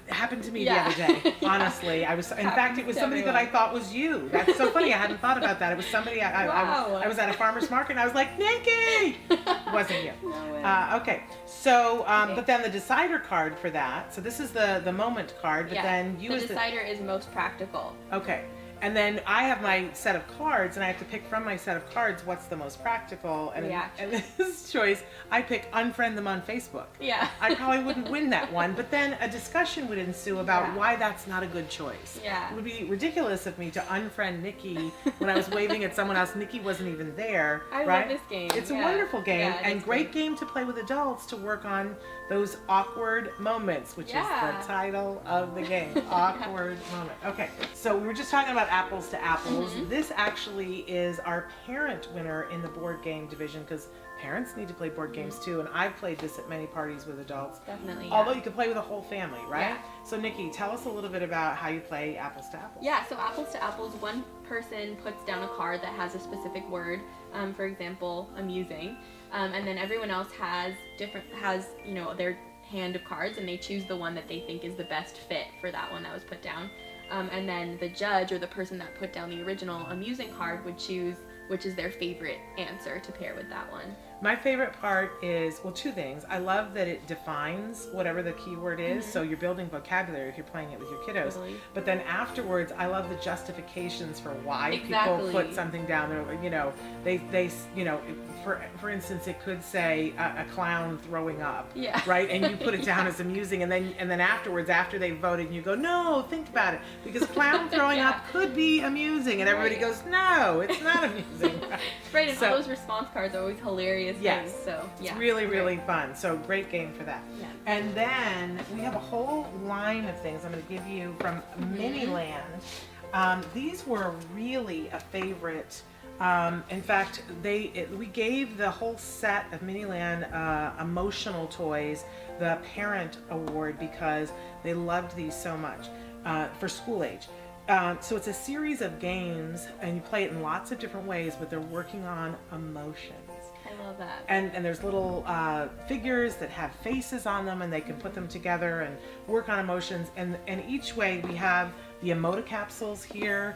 Happened to me Yeah. the other day. Honestly, in fact, it was to somebody that I thought was you. That's so funny. I hadn't thought about that. It was somebody. Wow. I was at a farmer's market and I was like, Nikki. It wasn't you. No way. Okay. So, but then the decider card for that. So this is the moment card. But then you the as decider is most practical. Okay. And then I have my set of cards, and I have to pick from my set of cards what's the most practical. And in this choice, I pick unfriend them on Facebook. Yeah. I probably wouldn't win that one, but then a discussion would ensue about why that's not a good choice. Yeah. It would be ridiculous of me to unfriend Nikki when I was waving at someone else. Nikki wasn't even there. I right? love this game. It's a Yeah. wonderful game Yeah, and it's great game to play with adults to work on those awkward moments, which is the title of the game. Awkward moment. Okay, so we were just talking about apples to apples. This actually is our parent winner in the board game division because parents need to play board games too, and I've played this at many parties with adults. Definitely. Although you can play with a whole family, right? Yeah. So Nikki, tell us a little bit about how you play apples to apples. Yeah, so apples to apples, one person puts down a card that has a specific word, for example, amusing, and then everyone else has their hand of cards, and they choose the one that they think is the best fit for that one that was put down. And then the judge or the person that put down the original amusing card would choose which is their favorite answer to pair with that one. My favorite part is, well, 2 things. I love that it defines whatever the keyword is, so you're building vocabulary if you're playing it with your kiddos. Totally. But then afterwards, I love the justifications for why Exactly. people put something down there. For instance, it could say a clown throwing up, Yeah. right? And you put it down as amusing, and then afterwards, after they voted, you go, no, think about it, because clown throwing up could be amusing, and everybody Right. goes, no, it's not amusing. Right, and So- all those response cards are always hilarious Yes. things. So It's yeah, really, great. really fun. So great game for that. Yeah. And then we have a whole line of things I'm going to give you from Miniland. These were really a favorite. In fact, we gave the whole set of Miniland emotional toys the Parent Award because they loved these so much for school age. So it's a series of games, and you play it in lots of different ways, but they're working on emotions. I love that. And there's little figures that have faces on them, and they can put them together and work on emotions. And each way we have the emotocapsules here,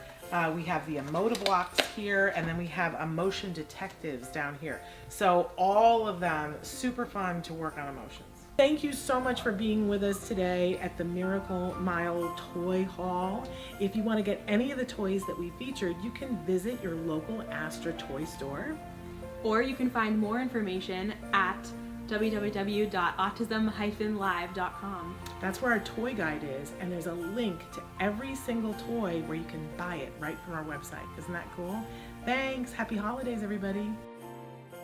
we have the emotoblocks here, and then we have emotion detectives down here. So all of them super fun to work on emotions. Thank you so much for being with us today at the Miracle Mile Toy Haul. If you want to get any of the toys that we featured, you can visit your local Astra toy store. Or you can find more information at www.autism-live.com. That's where our toy guide is, and there's a link to every single toy where you can buy it right from our website. Isn't that cool? Thanks. Happy holidays, everybody.